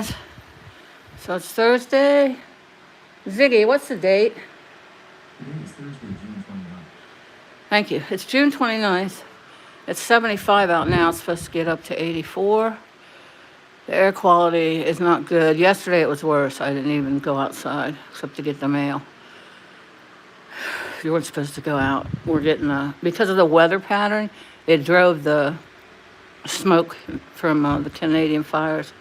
So it's Thursday. Ziggy, what's the date? Today is Thursday, June 29th. Thank you. It's June 29th. It's 75 out now. It's supposed to get up to 84. The air quality is not good. Yesterday it was worse. I didn't even go outside except to get the mail. You weren't supposed to go out. We're getting because of the weather pattern, it drove the smoke from the Canadian fires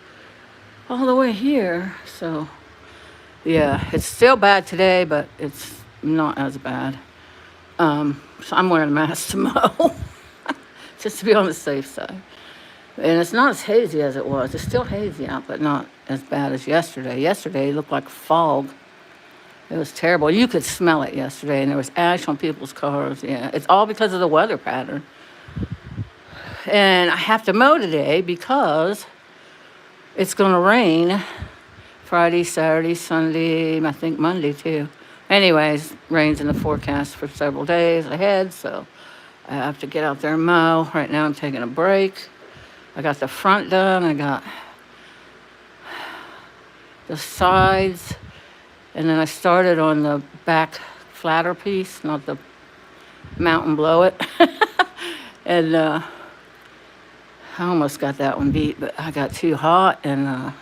all the way here. So, yeah, it's still bad today, but it's not as bad. So I'm wearing a mask to mow, just to be on the safe side. And it's not as hazy as it was. It's still hazy out, but not as bad as yesterday. Yesterday it looked like fog. It was terrible. You could smell it yesterday, and there was ash on people's cars. Yeah, it's all because of the weather pattern. And I have to mow today because it's going to rain Friday, Saturday, Sunday, I think Monday too. Anyways, rain's in the forecast for several days ahead, so I have to get out there and mow. Right now I'm taking a break. I got the front done. I got the sides. And then I started on the back flatter piece, not the mountain blow it. And I almost got that one beat, but I got too hot and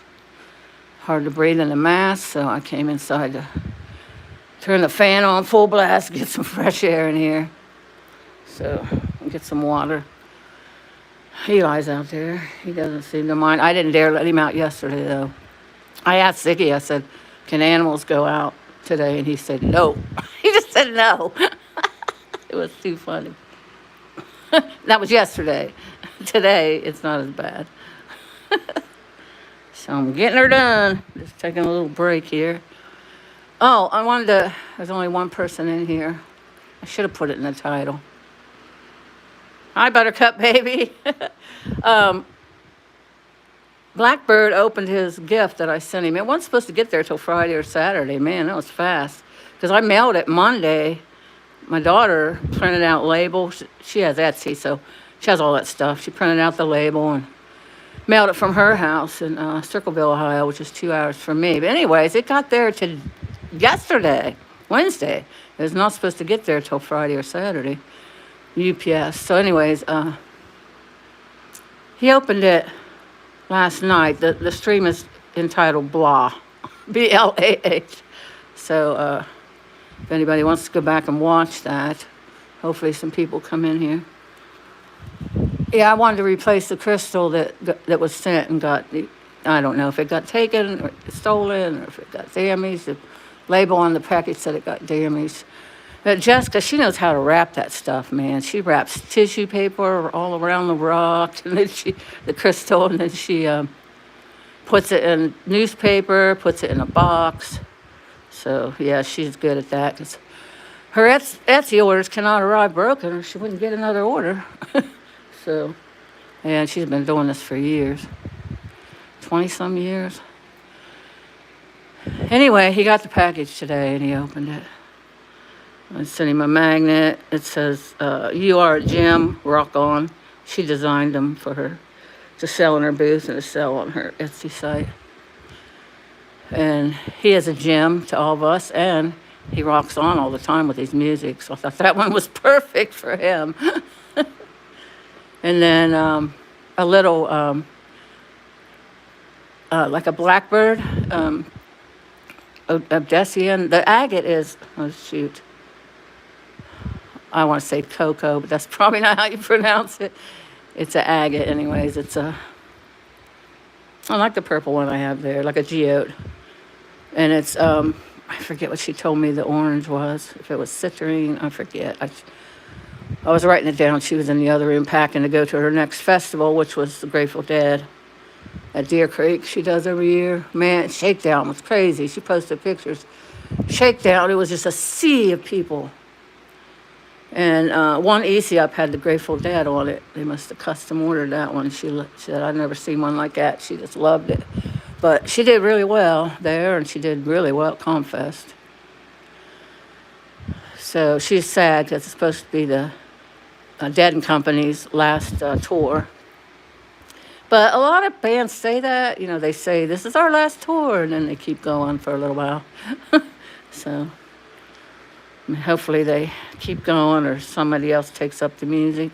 hard to breathe in the mask, so I came inside to turn the fan on full blast, get some fresh air in here. So, get some water. Eli's out there. He doesn't seem to mind. I didn't dare let him out yesterday, though. I asked Ziggy, I said, can animals go out today? And he said, no. He just said no. It was too funny. That was yesterday. Today, it's not as bad. So I'm getting her done. Just taking a little break here. Oh, there's only one person in here. I should have put it in the title. Hi, Buttercup baby. Blackbird opened his gift that I sent him. It wasn't supposed to get there till Friday or Saturday. Man, that was fast. Because I mailed it Monday. My daughter printed out label. She has Etsy, so she has all that stuff. She printed out the label and mailed it from her house in Circleville, Ohio, which is 2 hours from me. But anyways, it got there to yesterday, Wednesday. It was not supposed to get there till Friday or Saturday. UPS. So anyways, he opened it last night. The stream is entitled Blah, B-L-A-H. So if anybody wants to go back and watch that, hopefully some people come in here. Yeah, I wanted to replace the crystal that was sent and I don't know if it got taken or stolen or if it got damaged. The label on the package said it got damaged. But Jessica, she knows how to wrap that stuff, man. She wraps tissue paper all around the rock, and then the crystal, and then she puts it in newspaper, puts it in a box. So, yeah, she's good at that. 'Cause her Etsy orders cannot arrive broken, or she wouldn't get another order. So, and she's been doing this for years, 20-some years. Anyway, he got the package today, and he opened it. I sent him a magnet. It says, you are a gem, rock on. She designed them for her to sell in her booth and to sell on her Etsy site. And he is a gem to all of us, and he rocks on all the time with his music. So I thought that one was perfect for him. And then a little, like a blackbird, Odessian. The agate is, oh shoot. I want to say cocoa, but that's probably not how you pronounce it. It's an agate anyways. I like the purple one I have there, like a geode. And it's, I forget what she told me the orange was. If it was citrine, I forget. I was writing it down. She was in the other room packing to go to her next festival, which was the Grateful Dead at Deer Creek. She does every year. Man, Shakedown was crazy. She posted pictures. Shakedown, it was just a sea of people. And one ECUP had the Grateful Dead on it. They must have custom ordered that one. She said, I've never seen one like that. She just loved it. But she did really well there, and she did really well at Comfest. So she's sad because it's supposed to be the Dead and Company's last tour. But a lot of bands say that, they say, this is our last tour, and then they keep going for a little while. So hopefully they keep going or somebody else takes up the music.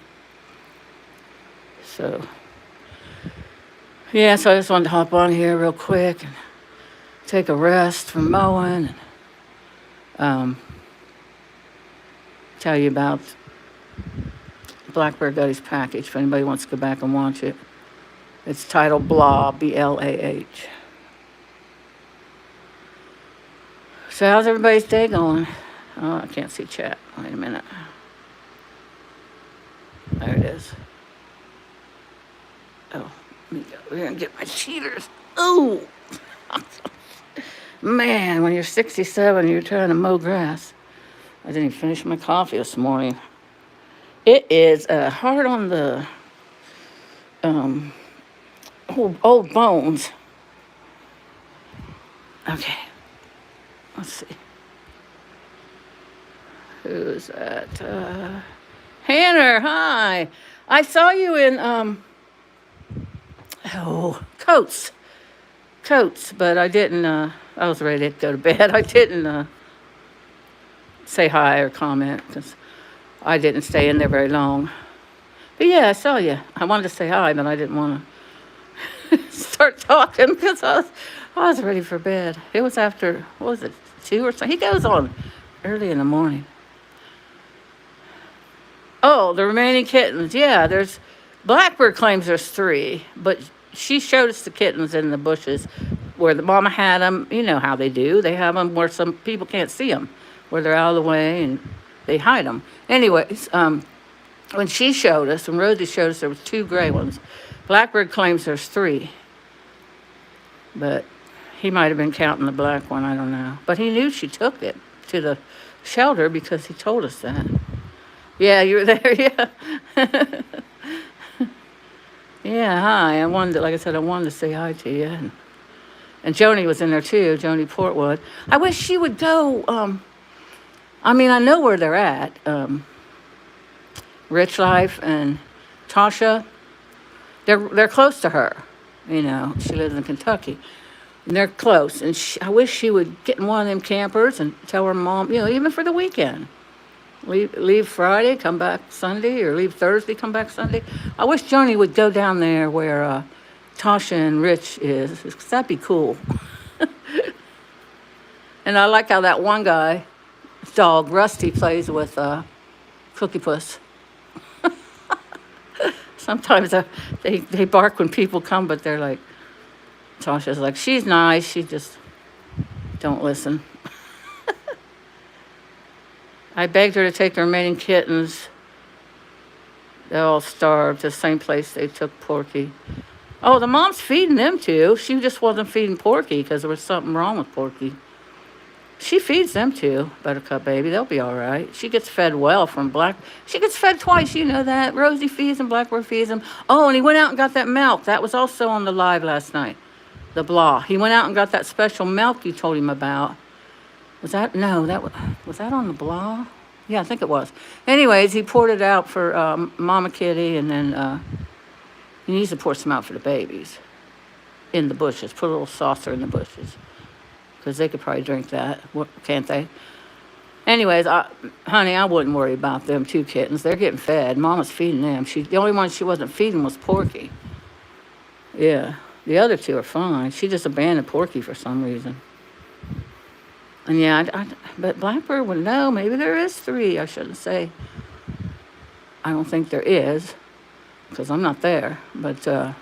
So, yeah, so I just wanted to hop on here real quick and take a rest from mowing and tell you about Blackbird got his package if anybody wants to go back and watch it. It's titled Blah, B-L-A-H. So how's everybody's day going? Oh, I can't see chat. Wait a minute. There it is. Oh, let me go here and get my cheaters. Oh! Man, when you're 67, you're trying to mow grass. I didn't even finish my coffee this morning. It is hard on the old bones. Okay. Let's see. Who's that? Hannah, hi. I saw you in Coats, but I didn't. I was ready to go to bed. I didn't say hi or comment because I didn't stay in there very long. But yeah, I saw you. I wanted to say hi, but I didn't want to start talking because I was ready for bed. It was after, what was it, 2 or something? He goes on early in the morning. Oh, the remaining kittens. Yeah, Blackbird claims there's 3, but she showed us the kittens in the bushes where the mama had them. You know how they do. They have them where some people can't see them, where they're out of the way and they hide them. Anyways, when she showed us, when Rosie showed us, there was 2 gray ones. Blackbird claims there's 3, but he might have been counting the black one. I don't know. But he knew she took it to the shelter because he told us that. Yeah, you were there, yeah. Yeah, hi. Like I said, I wanted to say hi to you. And Joni was in there too, Joni Portwood. I wish she would go, I know where they're at. Rich Life and Tasha, they're close to her. She lives in Kentucky. And they're close. And I wish she would get in one of them campers and tell her mom, even for the weekend. Leave Friday, come back Sunday, or leave Thursday, come back Sunday. I wish Joni would go down there where Tasha and Rich is, because that'd be cool. And I like how that one guy, dog, Rusty, plays with Cookie Puss. Sometimes they bark when people come, but they're like, Tasha's like, she's nice, she just don't listen. I begged her to take the remaining kittens. They all starved, the same place they took Porky. Oh, the mom's feeding them too. She just wasn't feeding Porky because there was something wrong with Porky. She feeds them too, Buttercup baby. They'll be all right. She gets fed well from She gets fed twice, you know that. Rosie feeds them, Blackbird feeds them. Oh, and he went out and got that milk. That was also on the live last night. The blah. He went out and got that special milk you told him about. Was that on the blah? Yeah, I think it was. Anyways, he poured it out for Mama Kitty, and then he needs to pour some out for the babies in the bushes. Put a little saucer in the bushes because they could probably drink that, can't they? Anyways, honey, I wouldn't worry about them 2 kittens. They're getting fed. Mama's feeding them. The only one she wasn't feeding was Porky. Yeah, the other 2 are fine. She just abandoned Porky for some reason. And yeah, but Blackbird would know. Maybe there is 3. I shouldn't say. I don't think there is, because I'm not there. But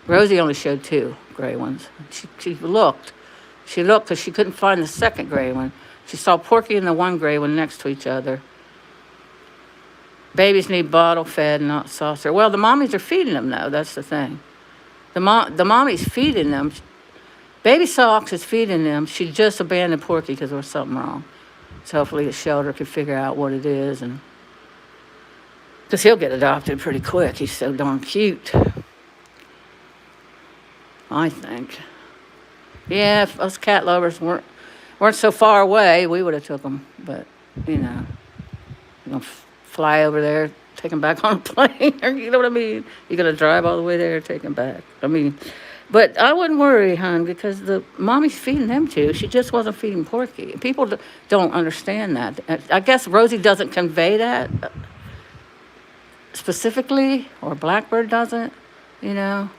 Rosie only showed 2 gray ones. She looked. She looked because she couldn't find the second gray one. She saw Porky and the one gray one next to each other. Babies need bottle fed, not saucer. Well, the mommies are feeding them, though. That's the thing. The mommy's feeding them. Baby Socks is feeding them. She just abandoned Porky because there was something wrong. So hopefully the shelter could figure out what it is. Because he'll get adopted pretty quick. He's so darn cute. I think. Yeah, if us cat lovers weren't so far away, we would have took them. But, we're going to fly over there take them back on a plane. You know what I mean? You're going to drive all the way there, take them back. I mean, but I wouldn't worry, hon, because the mommy's feeding them too. She just wasn't feeding Porky. People don't understand that. I guess Rosie doesn't convey that specifically, or Blackbird doesn't, you know.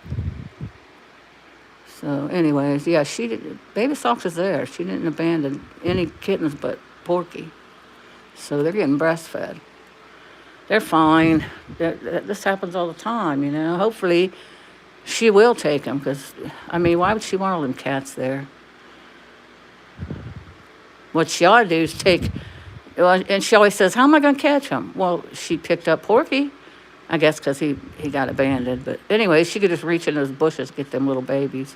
So, anyways, yeah, Baby Socks is there. She didn't abandon any kittens but Porky. So they're getting breastfed. They're fine. This happens all the time, you know. Hopefully, she will take them because, I mean, why would she want all them cats there? What she ought to do is and she always says, how am I going to catch them? Well, she picked up Porky, I guess because he got abandoned. But anyway, she could just reach in those bushes, get them little babies.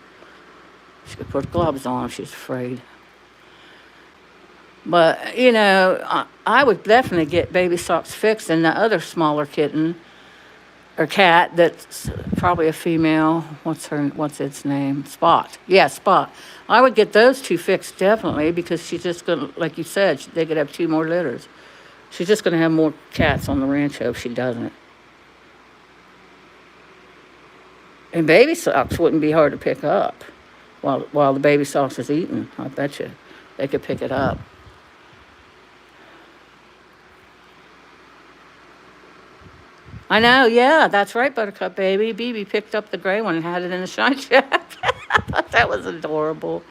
She could put gloves on if she's afraid. But, you know, I would definitely get Baby Socks fixed, and the other smaller kitten or cat that's probably a female, what's its name? Spot. Yeah, Spot. I would get those two fixed definitely, because she's just going to, like you said, they could have 2 more litters. She's just going to have more cats on the rancho if she doesn't. And Baby Socks wouldn't be hard to pick up while the Baby Socks is eating. I bet you they could pick it up. I know, yeah, that's right, Buttercup baby. BB picked up the gray one and had it in the shine shack. I thought that was adorable.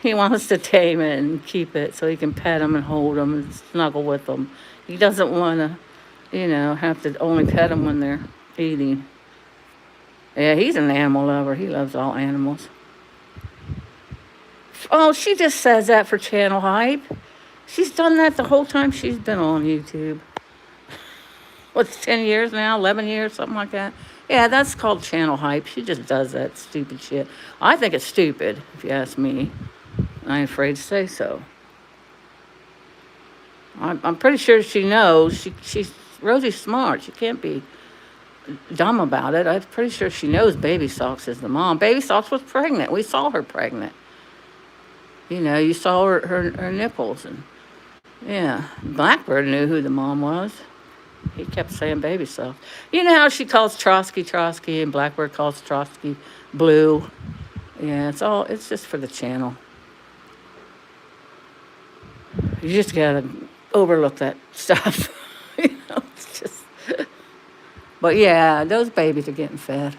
He wants to tame it and keep it so he can pet him and hold him and snuggle with them. He doesn't want to, you know, have to only pet them when they're eating. Yeah, he's an animal lover. He loves all animals. Oh, she just says that for channel hype. She's done that the whole time she's been on YouTube. What's 10 years now, 11 years, something like that? Yeah, that's called channel hype. She just does that stupid shit. I think it's stupid, if you ask me. I ain't afraid to say so. I'm pretty sure she knows. Rosie's smart. She can't be dumb about it. I'm pretty sure she knows Baby Socks is the mom. Baby Socks was pregnant. We saw her pregnant. You know, you saw her nipples. And yeah, Blackbird knew who the mom was. He kept saying Baby Socks. You know how she calls Trotsky, and Blackbird calls Trotsky Blue. Yeah, it's just for the channel. You just gotta overlook that stuff. You know, it's just. But yeah, those babies are getting fed.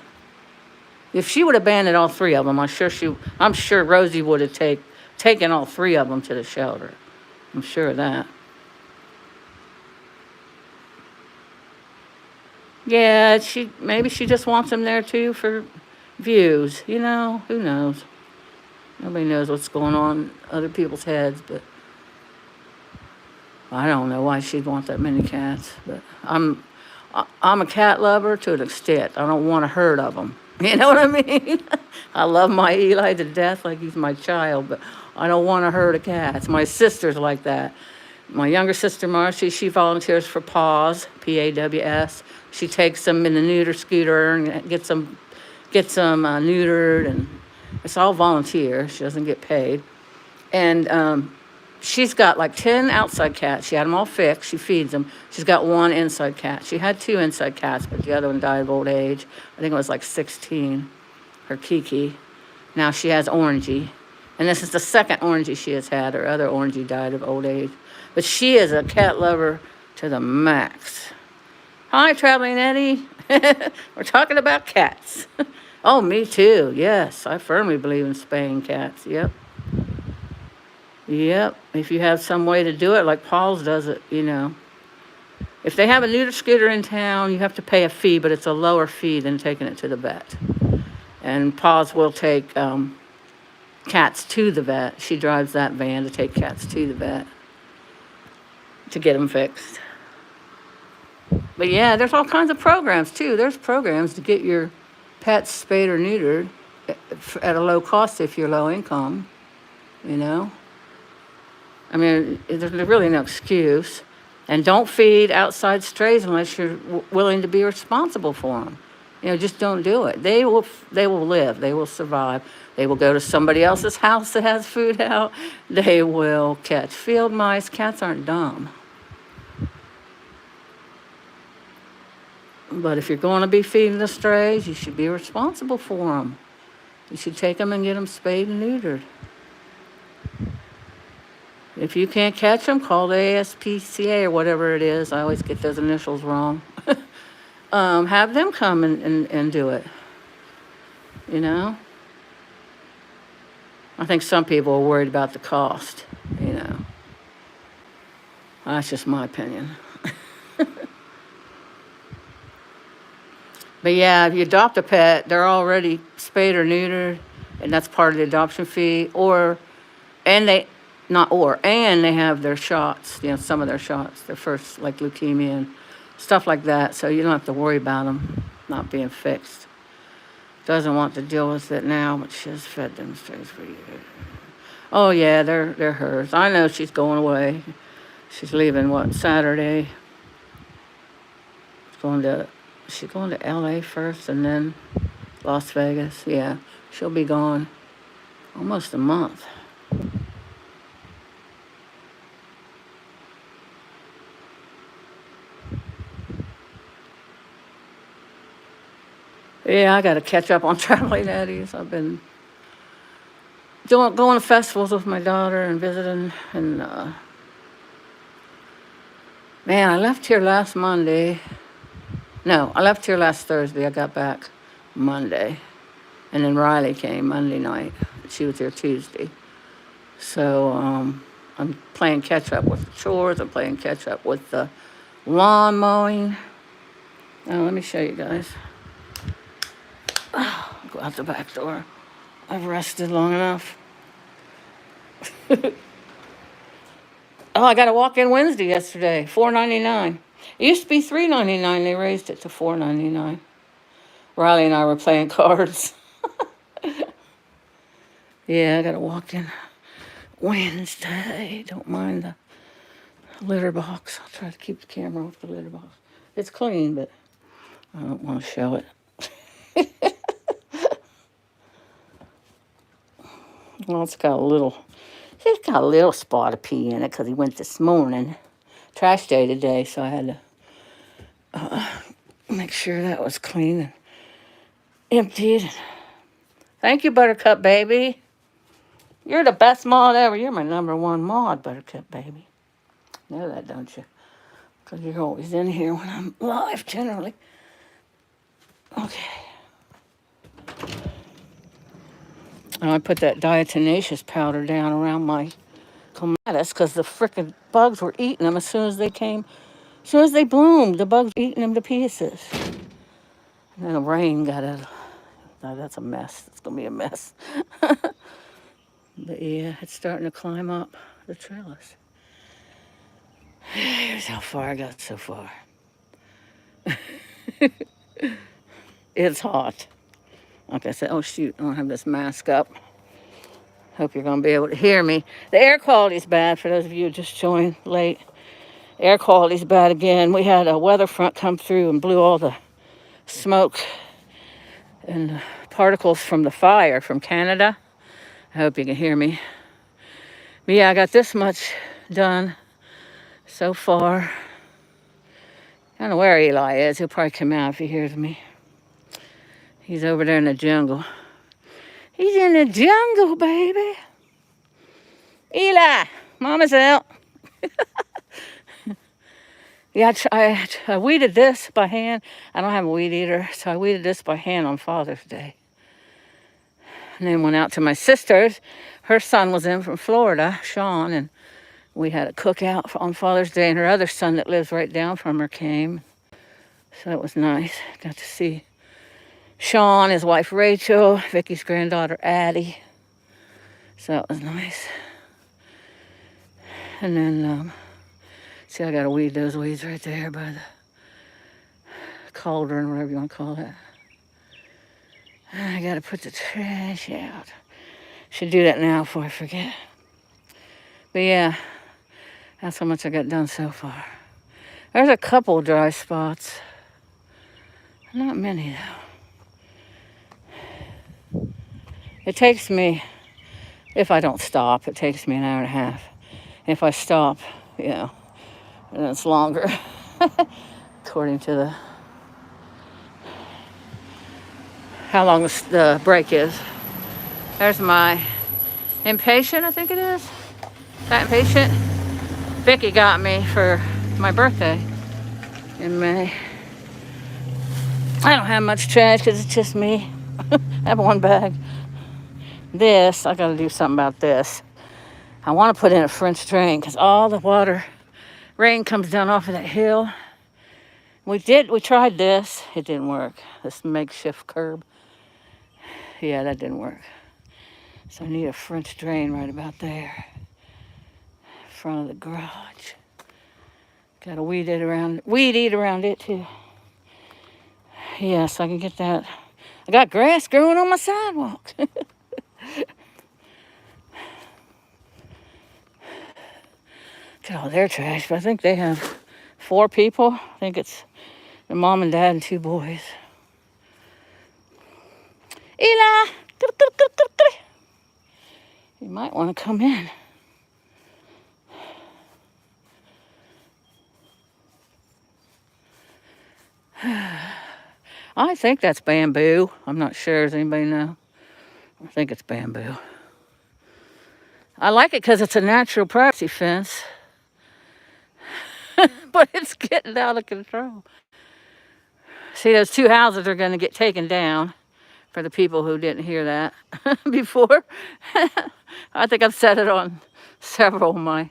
If she would have abandoned all 3 of them, I'm sure Rosie would have taken all 3 of them to the shelter. I'm sure of that. Yeah, maybe she just wants them there too for views. You know, who knows? Nobody knows what's going on in other people's heads, but I don't know why she'd want that many cats. But I'm a cat lover to an extent. I don't want a herd of them. You know what I mean? I love my Eli to death like he's my child, but I don't want a herd of cats. My sister's like that. My younger sister, Marcy, she volunteers for PAWS, P-A-W-S. She takes them in the neuter scooter and gets them neutered, and it's all volunteer. She doesn't get paid. And she's got like 10 outside cats. She had them all fixed. She feeds them. She's got 1 inside cat. She had 2 inside cats, but the other one died of old age. I think it was like 16, her Kiki. Now she has Orangey. And this is the second Orangey she has had. Her other Orangey died of old age. But she is a cat lover to the max. Hi, Traveling Eddie. We're talking about cats. Oh, me too. Yes, I firmly believe in spaying cats. Yep. If you have some way to do it, like Paul's does it, you know. If they have a neuter scooter in town, you have to pay a fee, but it's a lower fee than taking it to the vet. And Paul's will take cats to the vet. She drives that van to take cats to the vet to get them fixed. But yeah, there's all kinds of programs too. There's programs to get your pets spayed or neutered at a low cost if you're low income, you know. I mean, there's really no excuse. And don't feed outside strays unless you're willing to be responsible for them. You know, just don't do it. They will live. They will survive. They will go to somebody else's house that has food out. They will catch field mice. Cats aren't dumb. But if you're going to be feeding the strays, you should be responsible for them. You should take them and get them spayed and neutered. If you can't catch them, call the ASPCA or whatever it is. I always get those initials wrong. Have them come and do it. You know? I think some people are worried about the cost, you know. That's just my opinion. But yeah, if you adopt a pet, they're already spayed or neutered, and that's part of the adoption fee. And they have their shots, you know, some of their shots, their first, like leukemia and stuff like that. So you don't have to worry about them not being fixed. Doesn't want to deal with it now, but she has fed them strays for years. Oh yeah, they're hers. I know she's going away. She's leaving Saturday. She's going to LA first and then Las Vegas. Yeah, she'll be gone almost a month. Yeah, I got to catch up on traveling Eddie's. I've been going to festivals with my daughter and visiting. And man, I left here last Monday. No, I left here last Thursday. I got back Monday. And then Riley came Monday night. She was here Tuesday. So I'm playing catch up with the chores. I'm playing catch up with the lawn mowing. Now, let me show you guys. Oh, go out the back door. I've rested long enough. Oh, I got a walk-in Wednesday yesterday, $4.99. It used to be $3.99. They raised it to $4.99. Riley and I were playing cards. Yeah, I got a walk-in Wednesday. Don't mind the litter box. I'll try to keep the camera off the litter box. It's clean, but I don't want to show it. Well, it's got a little spot of pee in it because he went this morning. Trash day today, so I had to make sure that was clean and emptied. Thank you, Buttercup baby. You're the best mod ever. You're my #1 mod, Buttercup baby. You know that, don't you? Because you're always in here when I'm live, generally. Okay. And I put that diatomaceous powder down around my clematis because the frickin' bugs were eating them as soon as they bloomed. The bugs were eating them to pieces. And then the rain got it. Oh, that's a mess. It's going to be a mess. But yeah, it's starting to climb up the trellis. Here's how far I got so far. It's hot. Like I said, oh shoot, I don't have this mask up. Hope you're going to be able to hear me. The air quality's bad for those of you who just joined late. Air quality's bad again. We had a weather front come through and blew all the smoke and particles from the fire from Canada. I hope you can hear me. But yeah, I got this much done so far. I don't know where Eli is. He'll probably come out if he hears me. He's over there in the jungle. He's in the jungle, baby. Eli, Mama's out. Yeah, I weeded this by hand. I don't have a weed eater, so I weeded this by hand on Father's Day. And then went out to my sister's. Her son was in from Florida, Sean, and we had a cookout on Father's Day, and her other son that lives right down from her came. So that was nice. Got to see Sean, his wife Rachel, Vicky's granddaughter Addie. So that was nice. And then, see, I got to weed those weeds right there by the cauldron, whatever you want to call that. I got to put the trash out. Should do that now before I forget. But yeah, that's how much I got done so far. There's a couple dry spots. Not many, though. It takes me, if I don't stop, it takes me an hour and a half. If I stop, you know, and it's longer, according to how long the break is. There's my impatient, I think it is. That impatient. Vicky got me for my birthday in May. I don't have much trash because it's just me. I have one bag. This, I gotta do something about this. I want to put in a French drain because all the rain comes down off of that hill. We tried this. It didn't work. This makeshift curb. Yeah, that didn't work. So I need a French drain right about there. In front of the garage. Gotta weed eat around it too. Yes, I can get that. I got grass growing on my sidewalk. Get all their trash, but I think they have 4 people. I think it's their mom and dad and 2 boys. Ela! You might want to come in. I think that's bamboo. I'm not sure. Does anybody know? I think it's bamboo. I like it because it's a natural privacy fence. But it's getting out of control. See, those 2 houses are going to get taken down for the people who didn't hear that before. I think I've said it on several of my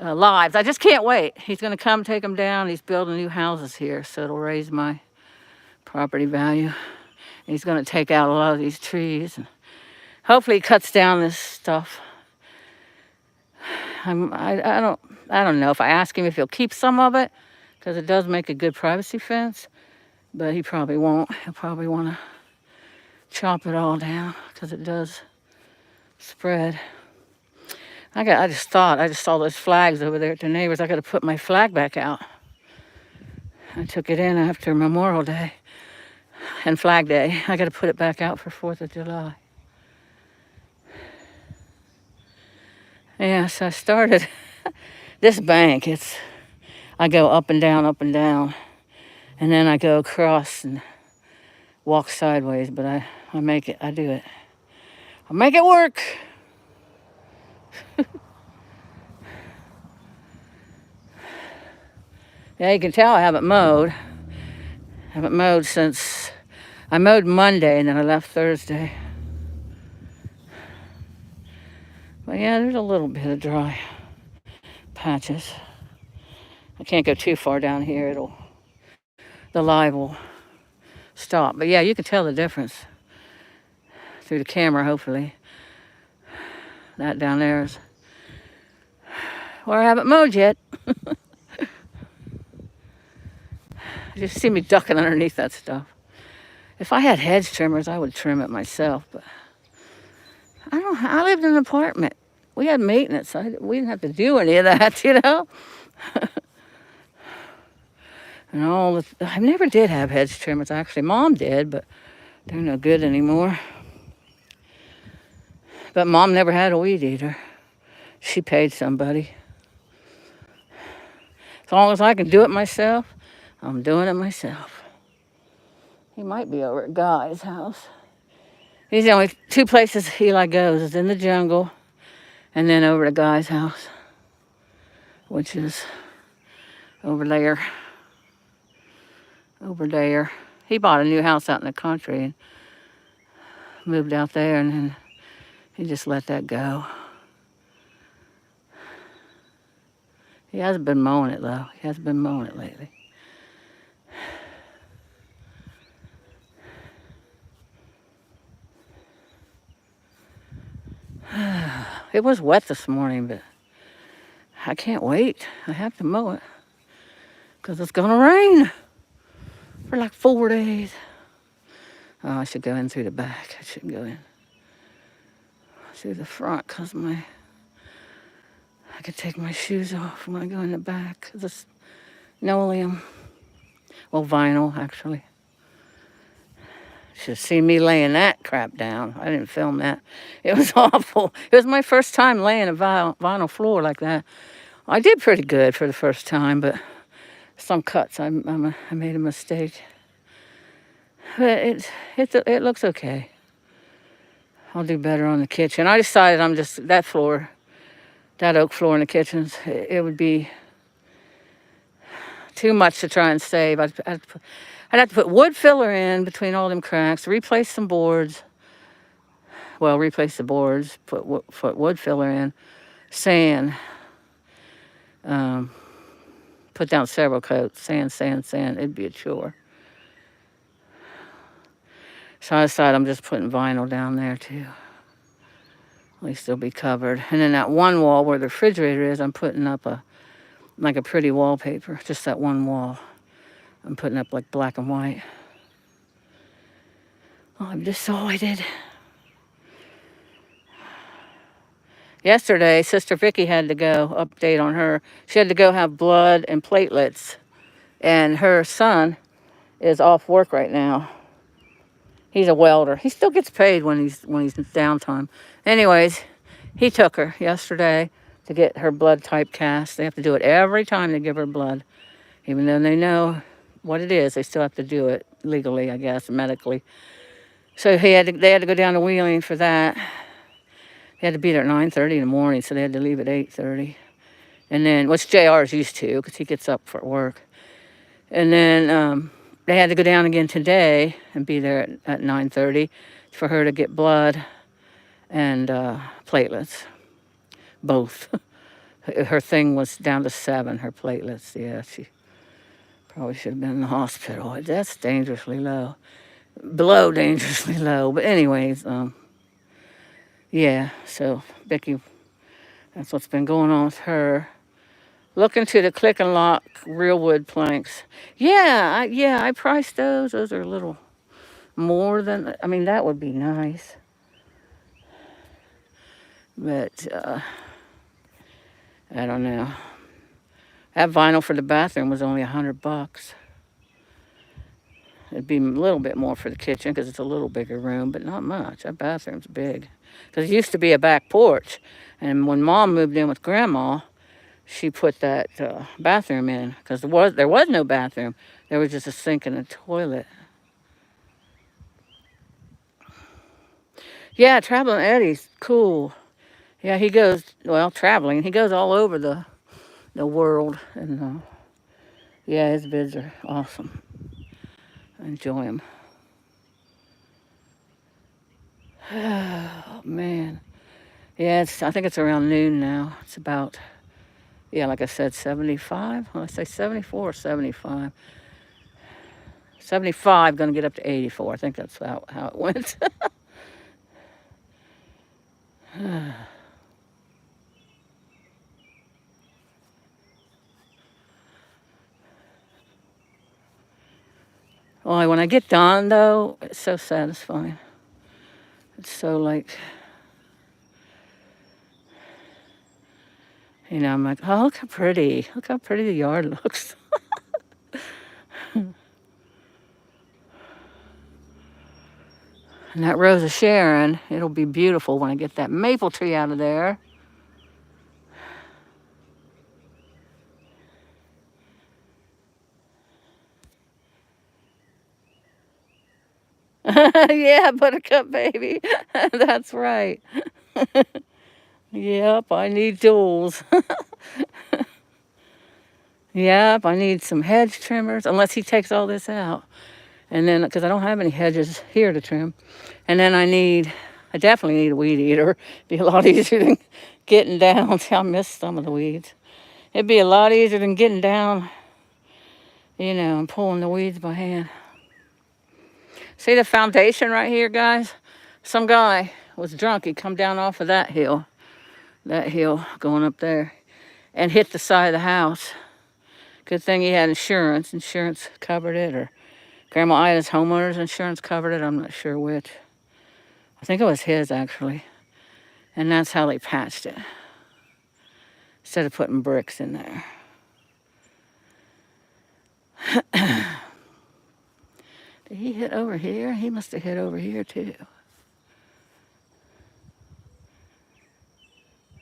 lives. I just can't wait. He's going to come take them down. He's building new houses here, so it'll raise my property value. And he's going to take out a lot of these trees. And hopefully he cuts down this stuff. I don't know if I ask him if he'll keep some of it, because it does make a good privacy fence, but he probably won't. He'll probably want to chop it all down because it does spread. I just saw those flags over there at the neighbors. I got to put my flag back out. I took it in after Memorial Day and Flag Day. I got to put it back out for 4th of July. Yes, I started this bank. I go up and down, and then I go across and walk sideways, but I make it. I do it. I make it work. Yeah, you can tell I haven't mowed. Since I mowed Monday and then I left Thursday. But yeah, there's a little bit of dry patches. I can't go too far down here. The live will stop. But yeah, you can tell the difference through the camera, hopefully. That down there is where I haven't mowed yet. You just see me ducking underneath that stuff. If I had hedge trimmers, I would trim it myself, but I lived in an apartment. We had maintenance. We didn't have to do any of that, you know? And I never did have hedge trimmers, actually. Mom did, but they're no good anymore. But Mom never had a weed eater. She paid somebody. As long as I can do it myself, I'm doing it myself. He might be over at Guy's house. These are the only 2 places Eli goes, is in the jungle and then over to Guy's house, which is over there. He bought a new house out in the country and moved out there, and then he just let that go. He hasn't been mowing it, though. He hasn't been mowing it lately. It was wet this morning, but I can't wait. I have to mow it because it's going to rain for like 4 days. Oh, I should go in through the back. I shouldn't go in through the front because I could take my shoes off when I go in the back. It's linoleum. Well, vinyl, actually. Should have seen me laying that crap down. I didn't film that. It was awful. It was my first time laying a vinyl floor like that. I did pretty good for the first time, but some cuts, I made a mistake. But it looks okay. I'll do better on the kitchen. I decided that floor, that oak floor in the kitchens, it would be too much to try and save. I'd have to put wood filler in between all them cracks, replace some boards. Well, replace the boards, put wood filler in, sand, put down several coats, sand. It'd be a chore. So I decided I'm just putting vinyl down there too. At least they'll be covered. And then that one wall where the refrigerator is, I'm putting up a pretty wallpaper. Just that one wall. I'm putting up like black and white. Oh, I'm decided. Yesterday, Sister Vicky had to go, update on her. She had to go have blood and platelets. And her son is off work right now. He's a welder. He still gets paid when he's in downtime. Anyways, he took her yesterday to get her blood type cast. They have to do it every time they give her blood. Even though they know what it is, they still have to do it legally, I guess, medically. So they had to go down to Wheeling for that. They had to be there at 9:30 in the morning, so they had to leave at 8:30. And then, which JR is used to, because he gets up for work. And then they had to go down again today and be there at 9:30 for her to get blood and platelets, both. Her thing was down to 7, her platelets. Yeah, she probably should have been in the hospital. That's dangerously low. Below dangerously low. But anyways, yeah, so Becky, that's what's been going on with her. Look into the click and lock real wood planks. Yeah, I priced those. Those are a little more than, I mean, that would be nice. But I don't know. That vinyl for the bathroom was only $100. It'd be a little bit more for the kitchen because it's a little bigger room, but not much. That bathroom's big. Because it used to be a back porch. And when Mom moved in with Grandma, she put that bathroom in because there was no bathroom. There was just a sink and a toilet. Yeah, Traveling Eddie's cool. Yeah, he goes, well, traveling. He goes all over the world. And yeah, his vids are awesome. I enjoy them. Oh, man. Yeah, I think it's around noon now. It's about, yeah, like I said, 75. Well, I say 74 or 75. 75, going to get up to 84. I think that's how it went. Well, when I get done, though, it's so satisfying. It's so like, you know, I'm like, oh, look how pretty. Look how pretty the yard looks. And that Rose of Sharon, it'll be beautiful when I get that maple tree out of there. Yeah, Buttercup baby. That's right. Yep, I need tools. Yep, I need some hedge trimmers, unless he takes all this out. And then, because I don't have any hedges here to trim. And then I definitely need a weed eater. It'd be a lot easier than getting down. I miss some of the weeds. It'd be a lot easier than getting down, you know, and pulling the weeds by hand. See the foundation right here, guys? Some guy was drunk. He come down off of that hill going up there, and hit the side of the house. Good thing he had insurance. Insurance covered it, or Grandma Ida's homeowner's insurance covered it. I'm not sure which. I think it was his, actually. And that's how they patched it, instead of putting bricks in there. Did he hit over here? He must have hit over here, too.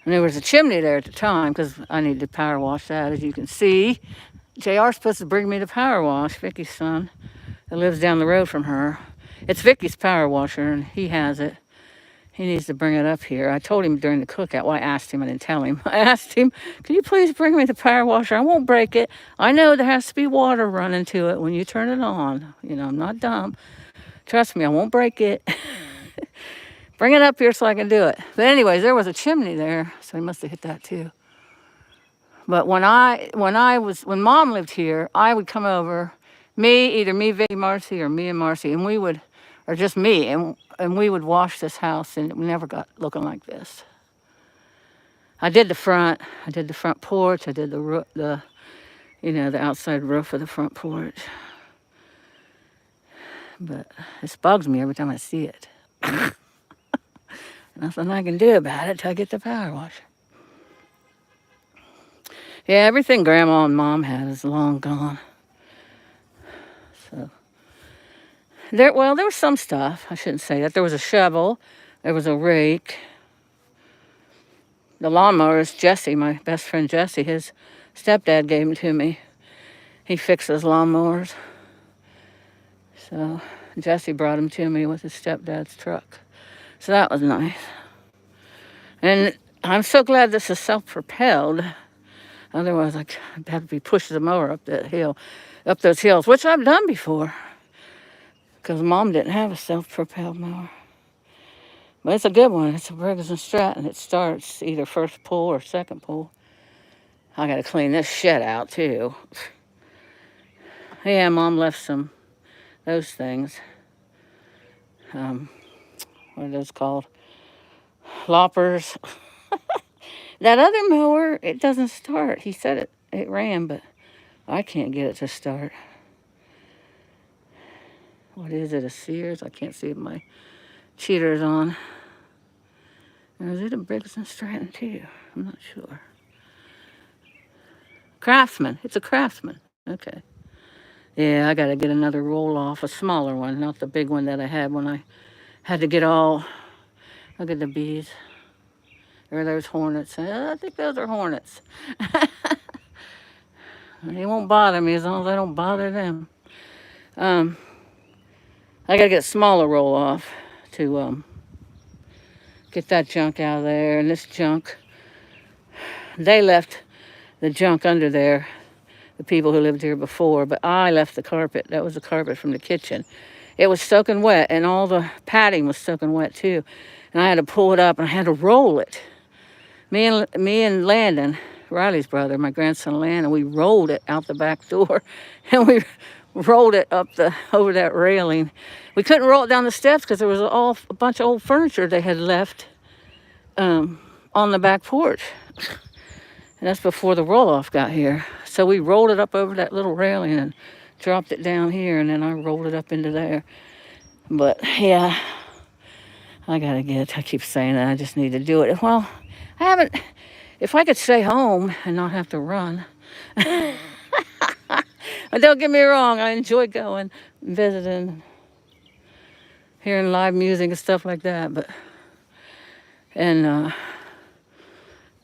And there was a chimney there at the time, because I need to power wash that, as you can see. JR's supposed to bring me the power wash, Vicky's son. that lives down the road from her. It's Vicky's power washer, and he has it. He needs to bring it up here. I told him during the cookout. Well, I asked him. I didn't tell him. I asked him, can you please bring me the power washer? I won't break it. I know there has to be water running to it when you turn it on. You know, I'm not dumb. Trust me, I won't break it. Bring it up here so I can do it. But anyways, there was a chimney there, so he must have hit that too. But when Mom lived here, I would come over, either me, Vicky, Marcy, or me and Marcy, and we would, or just me, and we would wash this house, and it never got looking like this. I did the front porch, I did the outside roof of the front porch. But this bugs me every time I see it. Nothing I can do about it till I get the power washer. Yeah, everything Grandma and Mom had is long gone. So there was some stuff. I shouldn't say that. There was a shovel. There was a rake. The lawnmowers, Jesse, my best friend Jesse, his stepdad gave them to me. He fixes lawnmowers. So Jesse brought them to me with his stepdad's truck. So that was nice. And I'm so glad this is self-propelled. Otherwise, I'd have to be pushing the mower up those hills, which I've done before. Because Mom didn't have a self-propelled mower. But it's a good one. It's a Briggs & Stratton. It starts either first pull or second pull. I got to clean this shed out, too. Yeah, Mom left those things. What are those called? Loppers. That other mower, it doesn't start. He said it ran, but I can't get it to start. What is it, a Sears? I can't see if my cheater's on. Or is it a Briggs & Stratton too? I'm not sure. Craftsman. It's a Craftsman. Okay. Yeah, I got to get another roll-off, a smaller one, not the big one that I had when I had to get all... Look at the bees. Or those hornets. I think those are hornets. They won't bother me as long as I don't bother them. I got to get a smaller roll-off to get that junk out of there. And this junk, they left the junk under there, the people who lived here before, but I left the carpet. That was the carpet from the kitchen. It was soaking wet, and all the padding was soaking wet too. And I had to pull it up, and I had to roll it. Me and Landon, Riley's brother, my grandson Landon, we rolled it out the back door, and we rolled it over that railing. We couldn't roll it down the steps because there was a bunch of old furniture they had left on the back porch. And that's before the roll-off got here. So we rolled it up over that little railing and dropped it down here, and then I rolled it up into there. But yeah, I gotta get it. I keep saying that. I just need to do it. Well, I haven't. If I could stay home and not have to run. But don't get me wrong, I enjoy going, visiting, hearing live music and stuff like that. But and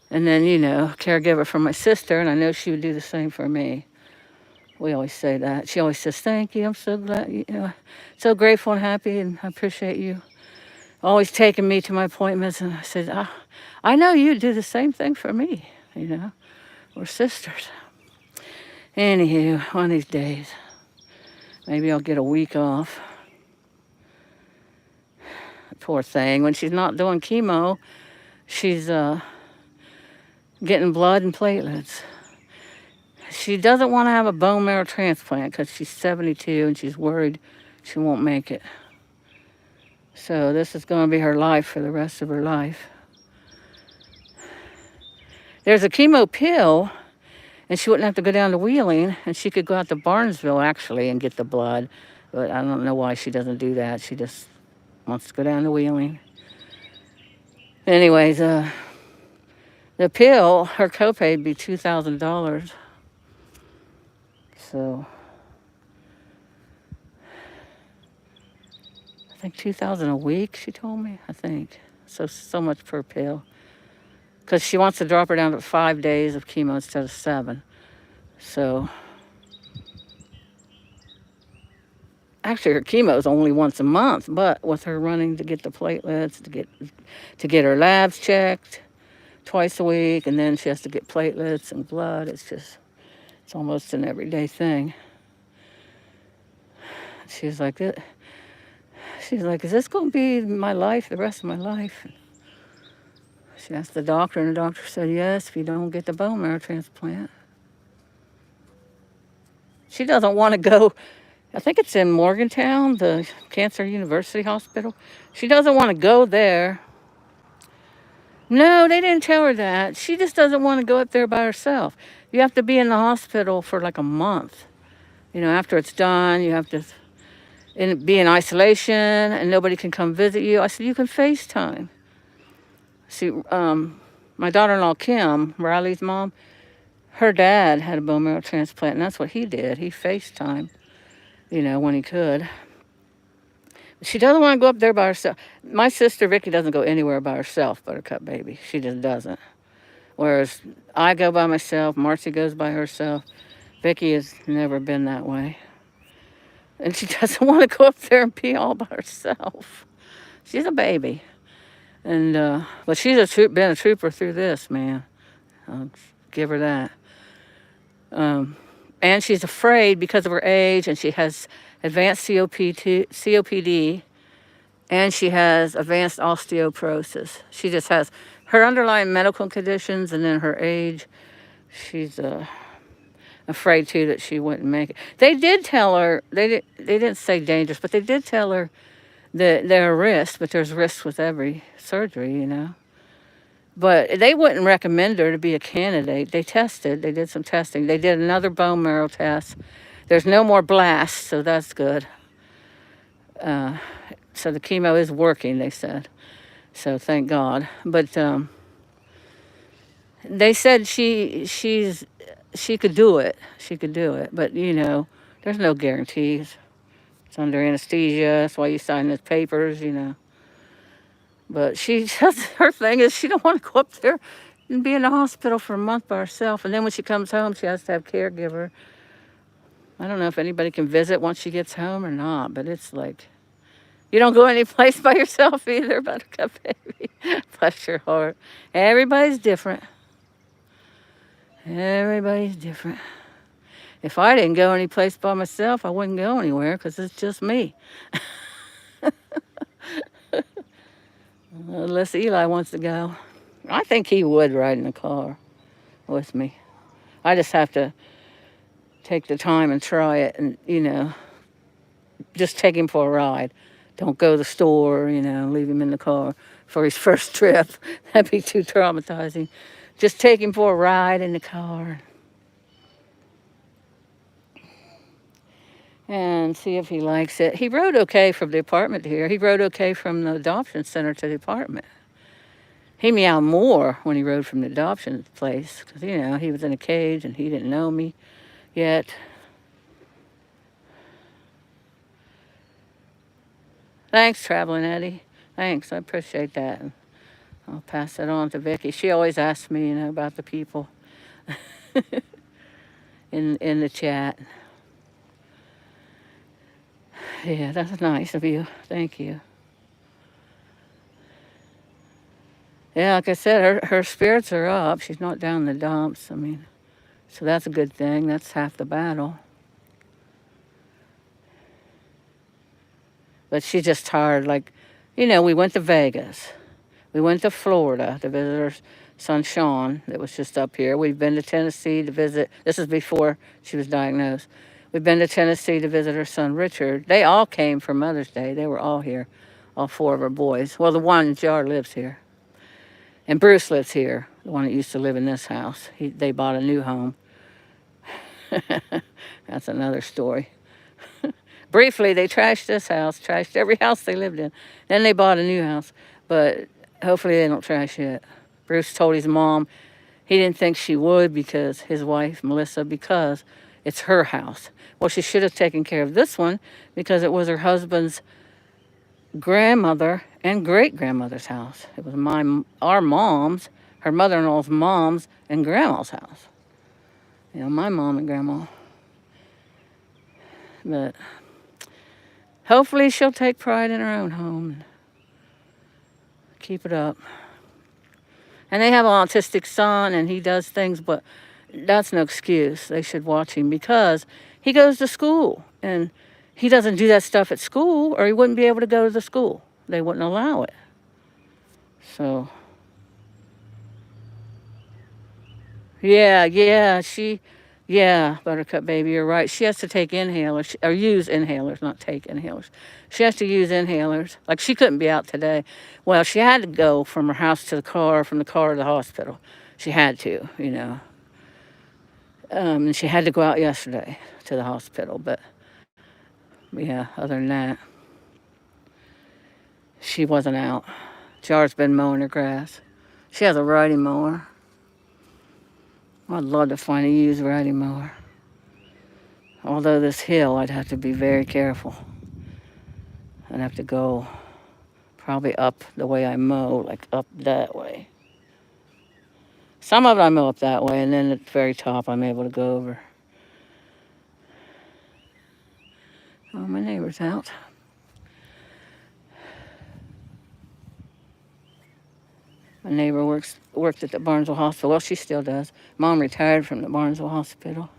then caregiver for my sister, and I know she would do the same for me. We always say that. She always says, "Thank you. I'm so glad. So grateful and happy, and I appreciate you always taking me to my appointments." And I said, I know you do the same thing for me. We're sisters. Anywho, one of these days, maybe I'll get a week off. Poor thing. When she's not doing chemo, she's getting blood and platelets. She doesn't want to have a bone marrow transplant because she's 72 and she's worried she won't make it. So this is going to be her life for the rest of her life. There's a chemo pill, and she wouldn't have to go down to Wheeling, and she could go out to Barnesville, actually, and get the blood. But I don't know why she doesn't do that. She just wants to go down to Wheeling. Anyways, the pill, her copay would be $2,000. So I think $2,000 a week, she told me, I think. So much per pill. Because she wants to drop her down to 5 days of chemo instead of 7. So actually her chemo is only once a month, but with her running to get the platelets, to get her labs checked twice a week, and then she has to get platelets and blood. It's almost an everyday thing. She's like, she's like, is this going to be my life, the rest of my life? She asked the doctor, and the doctor said, yes, if you don't get the bone marrow transplant. She doesn't want to go. I think it's in Morgantown, the Cancer University Hospital. She doesn't want to go there. No, they didn't tell her that. She just doesn't want to go up there by herself. You have to be in the hospital for like a month. After it's done, you have to be in isolation, and nobody can come visit you. I said, you can FaceTime. See, my daughter-in-law, Kim, Riley's mom, her dad had a bone marrow transplant, and that's what he did. He FaceTimed, when he could. She doesn't want to go up there by herself. My sister, Vicky, doesn't go anywhere by herself, Buttercup baby. She just doesn't. Whereas I go by myself, Marcy goes by herself. Vicky has never been that way. And she doesn't want to go up there and be all by herself. She's a baby. And but she's been a trooper through this, man. I'll give her that. And she's afraid because of her age, and she has advanced COPD, and she has advanced osteoporosis. She just has her underlying medical conditions, and then her age. She's afraid too that she wouldn't make it. They did tell her, they didn't say dangerous, but they did tell her that there are risks, but there's risks with every surgery, But they wouldn't recommend her to be a candidate. They did some testing. They did another bone marrow test. There's no more blasts, so that's good. So the chemo is working, they said. So thank God. But they said she could do it. She could do it. But, there's no guarantees. It's under anesthesia. That's why you sign those papers, But her thing is she don't want to go up there and be in the hospital for a month by herself. And then when she comes home, she has to have a caregiver. I don't know if anybody can visit once she gets home or not, but it's like, you don't go any place by yourself either, Buttercup baby. Bless your heart. Everybody's different. Everybody's different. If I didn't go any place by myself, I wouldn't go anywhere because it's just me. Unless Eli wants to go. I think he would ride in the car with me. I just have to take the time and try it and, just take him for a ride. Don't go to the store, leave him in the car for his first trip. That'd be too traumatizing. Just take him for a ride in the car. And see if he likes it. He rode okay from the apartment here. He rode okay from the adoption center to the apartment. He meowed more when he rode from the adoption place because, he was in a cage and he didn't know me yet. Thanks, Traveling Eddie. Thanks, I appreciate that. I'll pass it on to Vicky. She always asks me, about the people in the chat. Yeah, that's nice of you. Thank you. Yeah, like I said, her spirits are up. She's not down in the dumps. So that's a good thing. That's half the battle. But she's just tired. Like, we went to Vegas. We went to Florida to visit her son, Sean, that was just up here. We've been to Tennessee to visit. This is before she was diagnosed. We've been to Tennessee to visit her son, Richard. They all came for Mother's Day. They were all here, all four of her boys. Well, the one, Jar, lives here. And Bruce lives here, the one that used to live in this house. They bought a new home. That's another story. Briefly, they trashed this house, trashed every house they lived in. Then they bought a new house, but hopefully they don't trash it. Bruce told his mom he didn't think she would because his wife, Melissa, because it's her house. Well, she should have taken care of this one because it was her husband's grandmother and great-grandmother's house. It was our mom's, her mother-in-law's mom's, and grandma's house. My mom and grandma. But hopefully she'll take pride in her own home and keep it up. And they have an autistic son, and he does things, but that's no excuse. They should watch him because he goes to school, and he doesn't do that stuff at school, or he wouldn't be able to go to the school. They wouldn't allow it. So, yeah, Buttercup baby, you're right. She has to take inhalers, or use inhalers, not take inhalers. She has to use inhalers. Like, she couldn't be out today. Well, she had to go from her house to the car, from the car to the hospital. She had to, you know. And she had to go out yesterday to the hospital. But, yeah, other than that, she wasn't out. Jar's been mowing her grass. She has a riding mower. I'd love to find a used riding mower. Although this hill, I'd have to be very careful. I'd have to go probably up the way I mow, like up that way. Some of it I mow up that way, and then at the very top I'm able to go over. Oh, my neighbor's out. My neighbor worked at the Barnesville Hospital. Well, she still does. Mom retired from the Barnesville Hospital.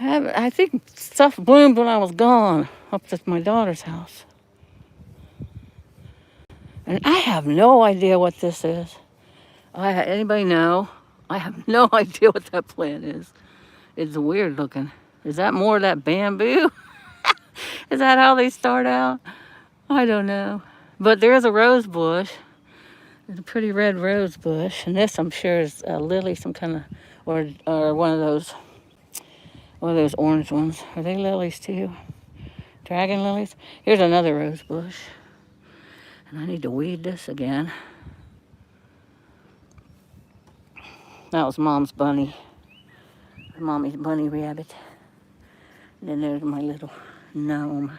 I think stuff bloomed when I was gone up to my daughter's house. And I have no idea what this is. Anybody know? I have no idea what that plant is. It's weird looking. Is that more of that bamboo? Is that how they start out? I don't know. But there is a rose bush. It's a pretty red rose bush. And this, I'm sure, is a lily, some kind of, or one of those orange ones. Are they lilies too? Dragon lilies? Here's another rose bush. And I need to weed this again. That was Mom's bunny. Mommy's bunny rabbit. And then there's my little gnome.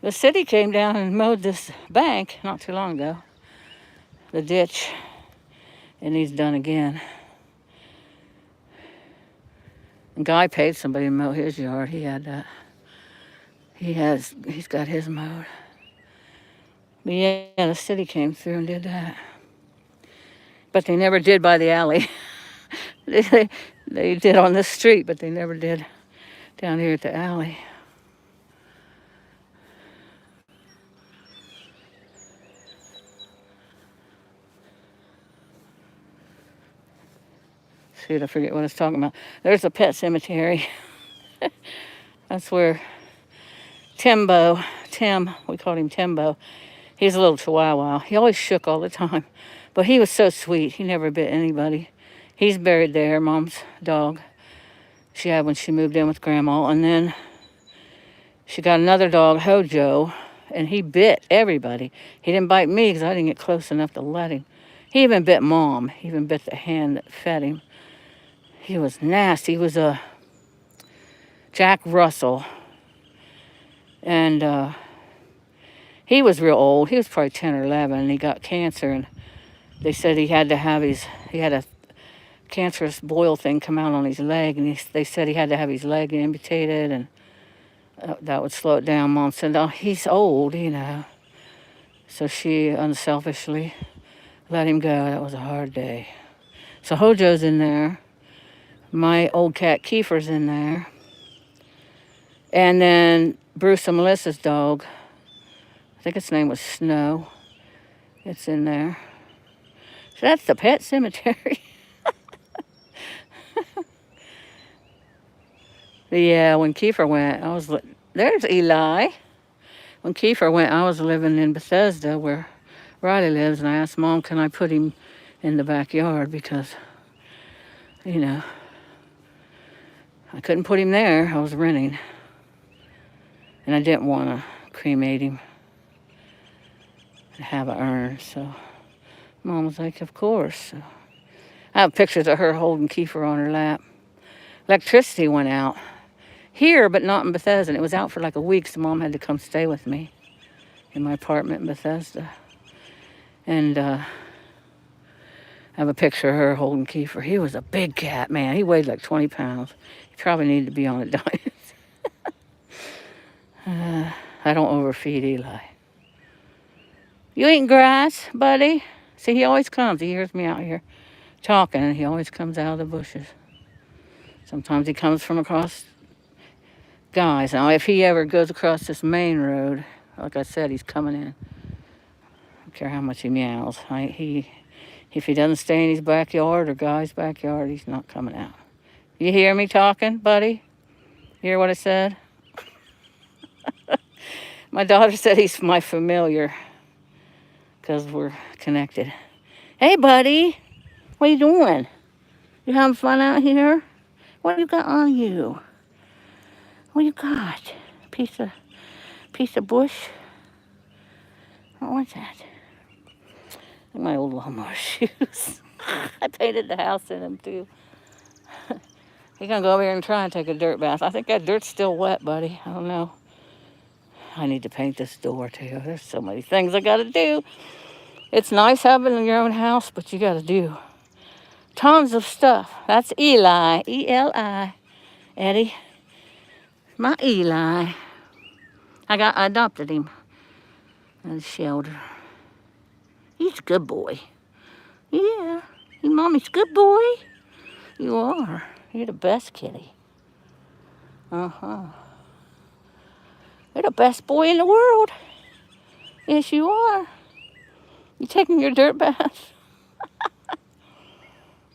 The city came down and mowed this bank not too long ago. The ditch. It needs done again. And Guy paid somebody to mow his yard. He had that. He's got his mowed. But yeah, the city came through and did that. But they never did by the alley. They did on this street, but they never did down here at the alley. Shoot, I forget what I was talking about. There's a pet cemetery. That's where Tim, we called him Timbo. He's a little chihuahua. He always shook all the time. But he was so sweet. He never bit anybody. He's buried there, Mom's dog. She had when she moved in with Grandma. And then she got another dog, Hojo, and he bit everybody. He didn't bite me because I didn't get close enough to let him. He even bit Mom. He even bit the hand that fed him. He was nasty. He was a Jack Russell. And he was real old. He was probably 10 or 11. And he got cancer. And they said he had a cancerous boil thing come out on his leg. And they said he had to have his leg amputated. And that would slow it down. Mom said, oh, he's old, you know. So she unselfishly let him go. That was a hard day. So Hojo's in there. My old cat Kiefer's in there. And then Bruce and Melissa's dog, I think its name was Snow. It's in there. So that's the pet cemetery. Yeah, when Kiefer went, there's Eli. When Kiefer went, I was living in Bethesda where Riley lives, and I asked Mom, can I put him in the backyard because, you know, I couldn't put him there. I was renting. And I didn't want to cremate him and have an urn. So Mom was like, of course. So I have pictures of her holding Kiefer on her lap. Electricity went out here, but not in Bethesda. And it was out for like a week, so Mom had to come stay with me in my apartment in Bethesda. And I I have a picture of her holding Kiefer. He was a big cat, man. He weighed like 20 pounds. He probably needed to be on a diet. I don't overfeed Eli. You eating grass, buddy? See, he always comes. He hears me out here talking, and he always comes out of the bushes. Sometimes he comes from across guys. Now, if he ever goes across this main road, like I said, he's coming in. I don't care how much he meows. If he doesn't stay in his backyard or guy's backyard, he's not coming out. You hear me talking, buddy? You hear what I said? My daughter said he's my familiar because we're connected. Hey, buddy. What are you doing? You having fun out here? What do you got on you? What you got? Piece of bush? What's that? My old lawnmower shoes. I painted the house in them too. He's gonna go over here and try and take a dirt bath. I think that dirt's still wet, buddy. I don't know. I need to paint this door too. There's so many things I gotta do. It's nice having your own house, but you gotta do tons of stuff. That's Eli, E-L-I, Eddie. My Eli. I adopted him at the shelter. He's a good boy. Yeah, you mommy's good boy. You are. You're the best kitty. Uh-huh. You're the best boy in the world. Yes, you are. You taking your dirt bath?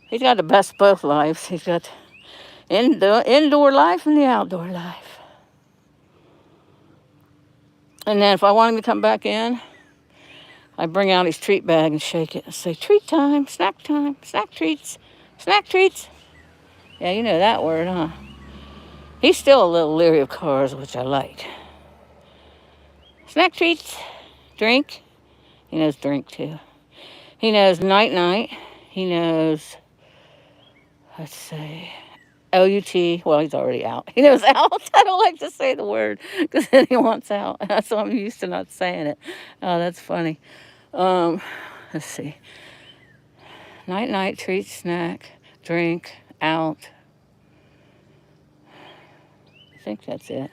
He's got the best of both lives. He's got the indoor life and the outdoor life. And then if I want him to come back in, I bring out his treat bag and shake it and say, treat time, snack treats, snack treats. Yeah, you know that word, huh? He's still a little leery of cars, which I like. Snack treats, drink. He knows drink too. He knows night-night. He knows, let's say, O-U-T. Well, he's already out. He knows out. I don't like to say the word because then he wants out. So I'm used to not saying it. Oh, that's funny. Let's see. Night-night, treat, snack, drink, out. I think that's it.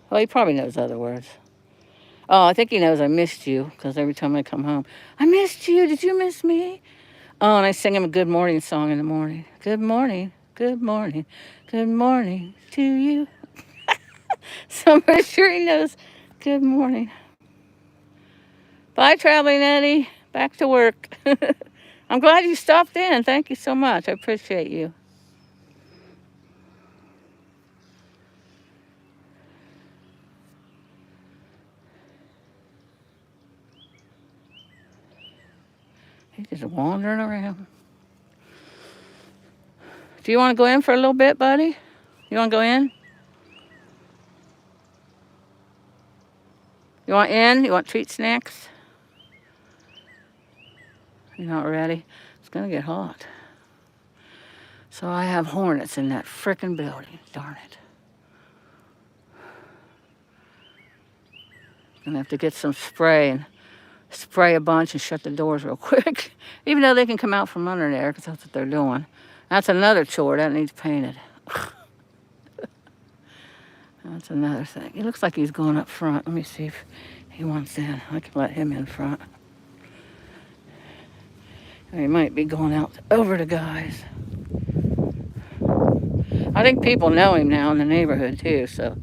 Well, he probably knows other words. Oh, I think he knows I missed you because every time I come home, I missed you. Did you miss me? Oh, and I sing him a good morning song in the morning. Good morning, good morning, good morning to you. So I'm pretty sure he knows good morning. Bye, Traveling Eddie. Back to work. I'm glad you stopped in. Thank you so much. I appreciate you. He's just wandering around. Do you want to go in for a little bit, buddy? You want to go in? You want in? You want treat snacks? You're not ready? It's going to get hot. So I have hornets in that frickin' building. Darn it. Gonna have to get some spray and spray a bunch and shut the doors real quick. Even though they can come out from under there because that's what they're doing. That's another chore that needs painted. That's another thing. He looks like he's going up front. Let me see if he wants in. I can let him in front. He might be going out over to guys. I think people know him now in the neighborhood too, so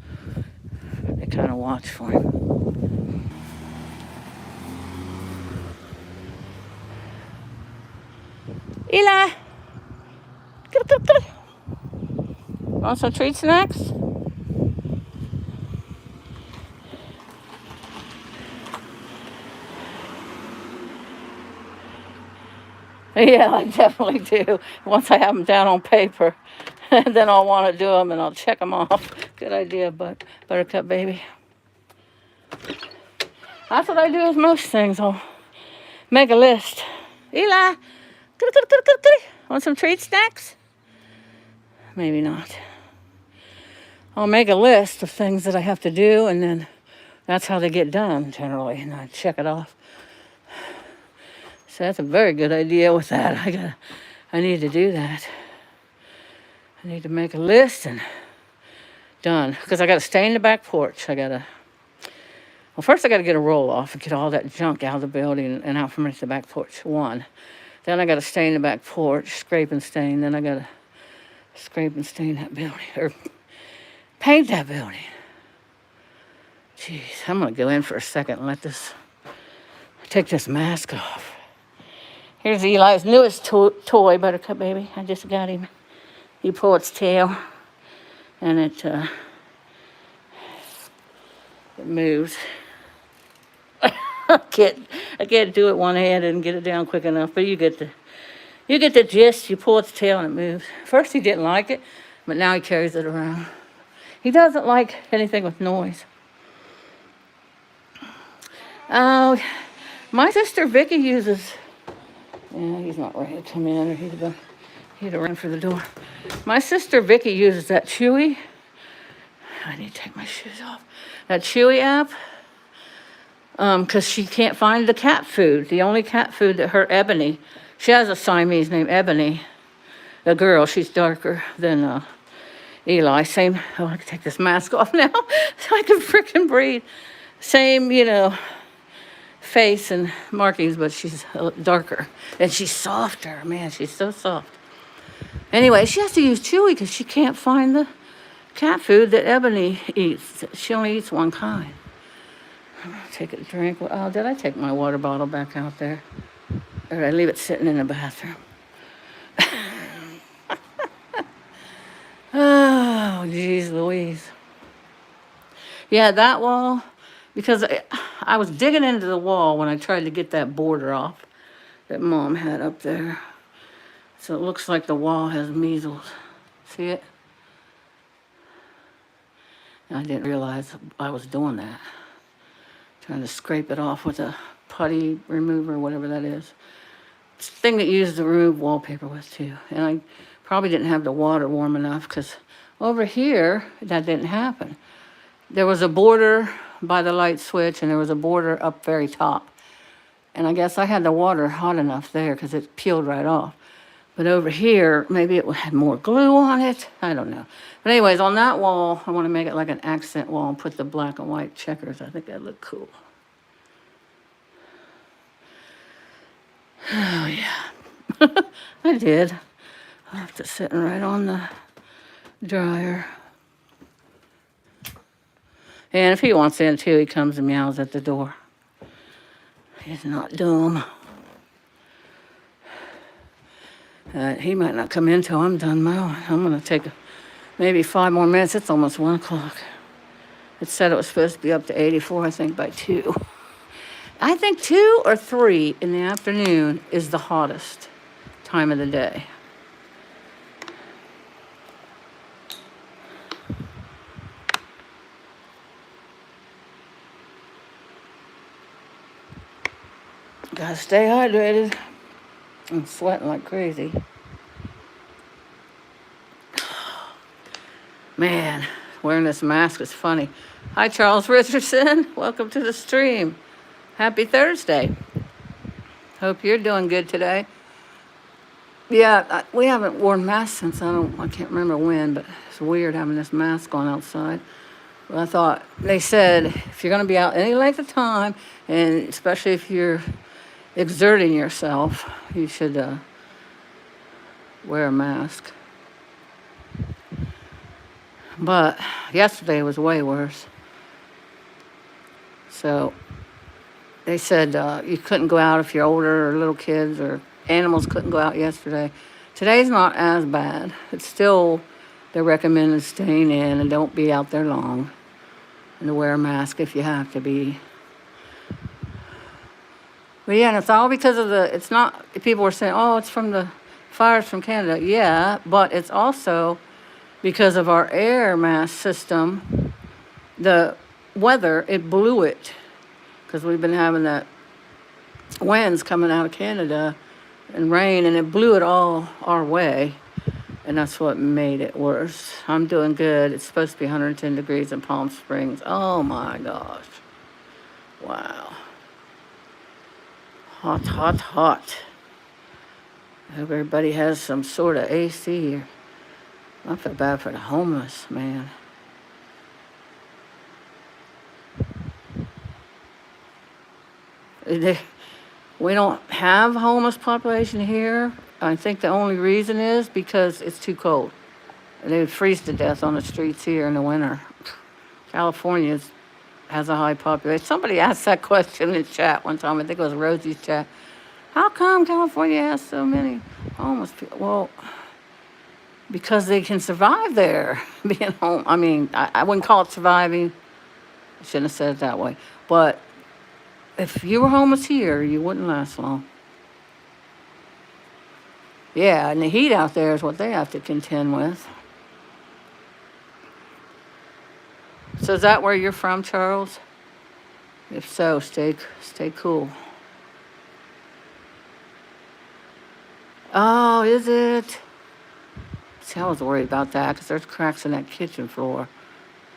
they kind of watch for him. Eli! Get. Want some treat snacks? Yeah, I definitely do. Once I have them down on paper, then I'll want to do them and I'll check them off. Good idea, but Buttercup baby. That's what I do with most things. I'll make a list. Eli, want some treat snacks? Maybe not. I'll make a list of things that I have to do, and then that's how they get done generally, and I check it off. So that's a very good idea with that. I need to do that. I need to make a list and done. Because I got to stain the back porch. Well, first I got to get a roll off and get all that junk out of the building and out from underneath the back porch. One. Then I got to stain the back porch, scrape and stain. Then I got to scrape and stain that building, or paint that building. Jeez, I'm going to go in for a second and take this mask off. Here's Eli's newest toy, Buttercup Baby. I just got him. You pull its tail, and it moves. I can't do it one-handed and get it down quick enough, but you get the gist. You pull its tail and it moves. First he didn't like it, but now he carries it around. He doesn't like anything with noise. Oh, my sister Vicky uses. Yeah, he's not ready to come in, or he'd have run for the door. My sister Vicky uses that Chewy. I need to take my shoes off. That Chewy app. Because she can't find the cat food. The only cat food that her Ebony, she has a Siamese named Ebony, a girl. She's darker than Eli. Same. Oh, I can take this mask off now so I can freaking breathe. Same, face and markings, but she's darker and she's softer. Man, she's so soft. Anyway, she has to use Chewy because she can't find the cat food that Ebony eats. She only eats one kind. I'm gonna take a drink. Oh, did I take my water bottle back out there? Or did I leave it sitting in the bathroom? Oh, geez Louise. Yeah, that wall, because I was digging into the wall when I tried to get that border off that Mom had up there. So it looks like the wall has measles. See it? I didn't realize I was doing that. Trying to scrape it off with a putty remover, whatever that is. It's the thing that you use to remove wallpaper with too. And I probably didn't have the water warm enough because over here, that didn't happen. There was a border by the light switch and there was a border up very top. And I guess I had the water hot enough there because it peeled right off. But over here, maybe it had more glue on it. I don't know. But anyways, on that wall, I want to make it like an accent wall and put the black and white checkers. I think that'd look cool. Oh, yeah. I did. I left it sitting right on the dryer. And if he wants in too, he comes and meows at the door. He's not dumb. He might not come in till I'm done mowing. I'm going to take maybe 5 more minutes. It's almost 1 o'clock. It said it was supposed to be up to 84, I think, by 2. I think 2 or 3 in the afternoon is the hottest time of the day. Gotta stay hydrated. I'm sweating like crazy. Man, wearing this mask is funny. Hi, Charles Richardson. Welcome to the stream. Happy Thursday. Hope you're doing good today. Yeah, we haven't worn masks since I can't remember when, but it's weird having this mask on outside. But I thought, they said, if you're going to be out any length of time, and especially if you're exerting yourself, you should wear a mask. But yesterday was way worse. So they said you couldn't go out if you're older or little kids or animals couldn't go out yesterday. Today's not as bad. It's still, they're recommending staying in and don't be out there long. And to wear a mask if you have to be. But yeah, and it's all because of it's not, people were saying, oh, it's from the fires from Canada. Yeah, but it's also because of our air mass system. The weather, it blew it. Because we've been having that winds coming out of Canada and rain, and it blew it all our way. And that's what made it worse. I'm doing good. It's supposed to be 110 degrees in Palm Springs. Oh my gosh. Wow. Hot, hot, hot. I hope everybody has some sort of AC here. I feel bad for the homeless, man. We don't have homeless population here. I think the only reason is because it's too cold. They would freeze to death on the streets here in the winter. California has a high population. Somebody asked that question in chat one time. I think it was Rosie's chat. How come California has so many homeless people? Well, because they can survive there, being home. I mean, I wouldn't call it surviving. I shouldn't have said it that way. But if you were homeless here, you wouldn't last long. Yeah, and the heat out there is what they have to contend with. So is that where you're from, Charles? If so, stay cool. Oh, is it? See, I was worried about that because there's cracks in that kitchen floor.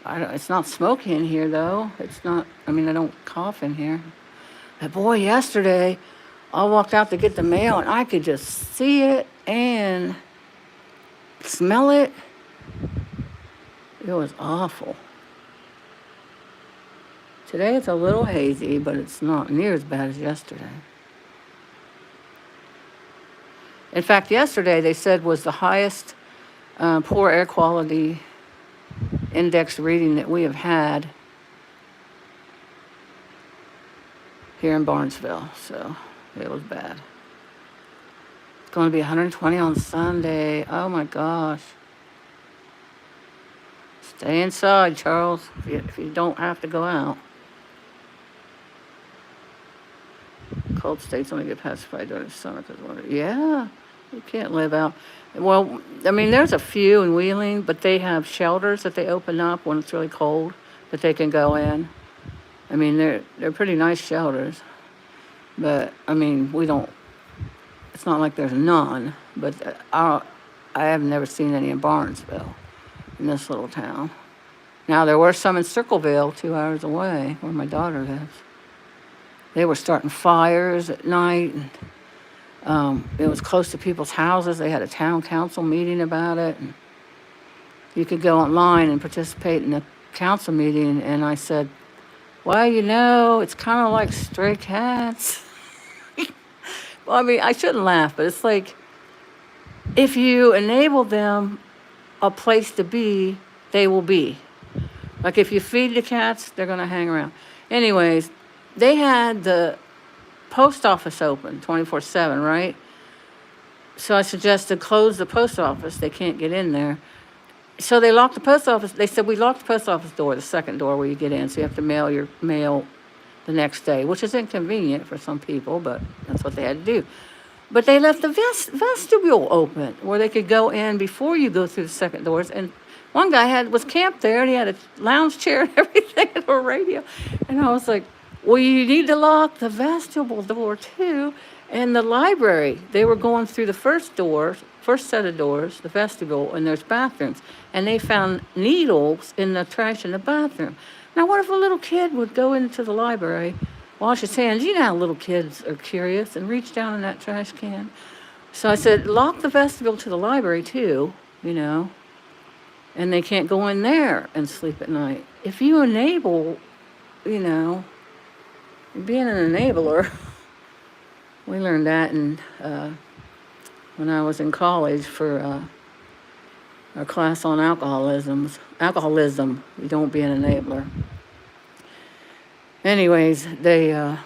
It's not smoky in here, though. It's not, I mean, I don't cough in here. But boy, yesterday, I walked out to get the mail, and I could just see it and smell it. It was awful. Today, it's a little hazy, but it's not near as bad as yesterday. In fact, yesterday they said was the highest poor air quality index reading that we have had here in Barnesville. So it was bad. It's going to be 120 on Sunday. Oh my gosh. Stay inside, Charles, if you don't have to go out. Cold states only get pacified during the summer because water. Yeah, you can't live out. Well, I mean, there's a few in Wheeling, but they have shelters that they open up when it's really cold that they can go in. I mean, they're pretty nice shelters, but I mean, we don't. It's not like there's none, but I have never seen any in Barnesville, in this little town. Now there were some in Circleville, 2 hours away, where my daughter lives. They were starting fires at night, and it was close to people's houses. They had a town council meeting about it. And you could go online and participate in the council meeting, and I said, well, you know, it's kind of like stray cats. Well, I mean, I shouldn't laugh, but it's like, if you enable them a place to be, they will be. Like if you feed the cats, they're going to hang around. Anyways, they had the post office open 24/7, right? So I suggested close the post office. They can't get in there. So they locked the post office. They said, we locked the post office door, the second door where you get in. So you have to mail your mail the next day, which is inconvenient for some people, but that's what they had to do. But they left the vestibule open where they could go in before you go through the second doors. And one guy was camped there, and he had a lounge chair and everything and a radio. And I was like, well, you need to lock the vestibule door too. And the library, they were going through the first set of doors, the vestibule, and there's bathrooms. And they found needles in the trash in the bathroom. Now, what if a little kid would go into the library, wash his hands? You know how little kids are curious, and reach down in that trash can. So I said, lock the vestibule to the library too, you know, and they can't go in there and sleep at night. If you enable, you know, being an enabler, we learned that when I was in college for our class on alcoholism. You don't be an enabler. Anyways, they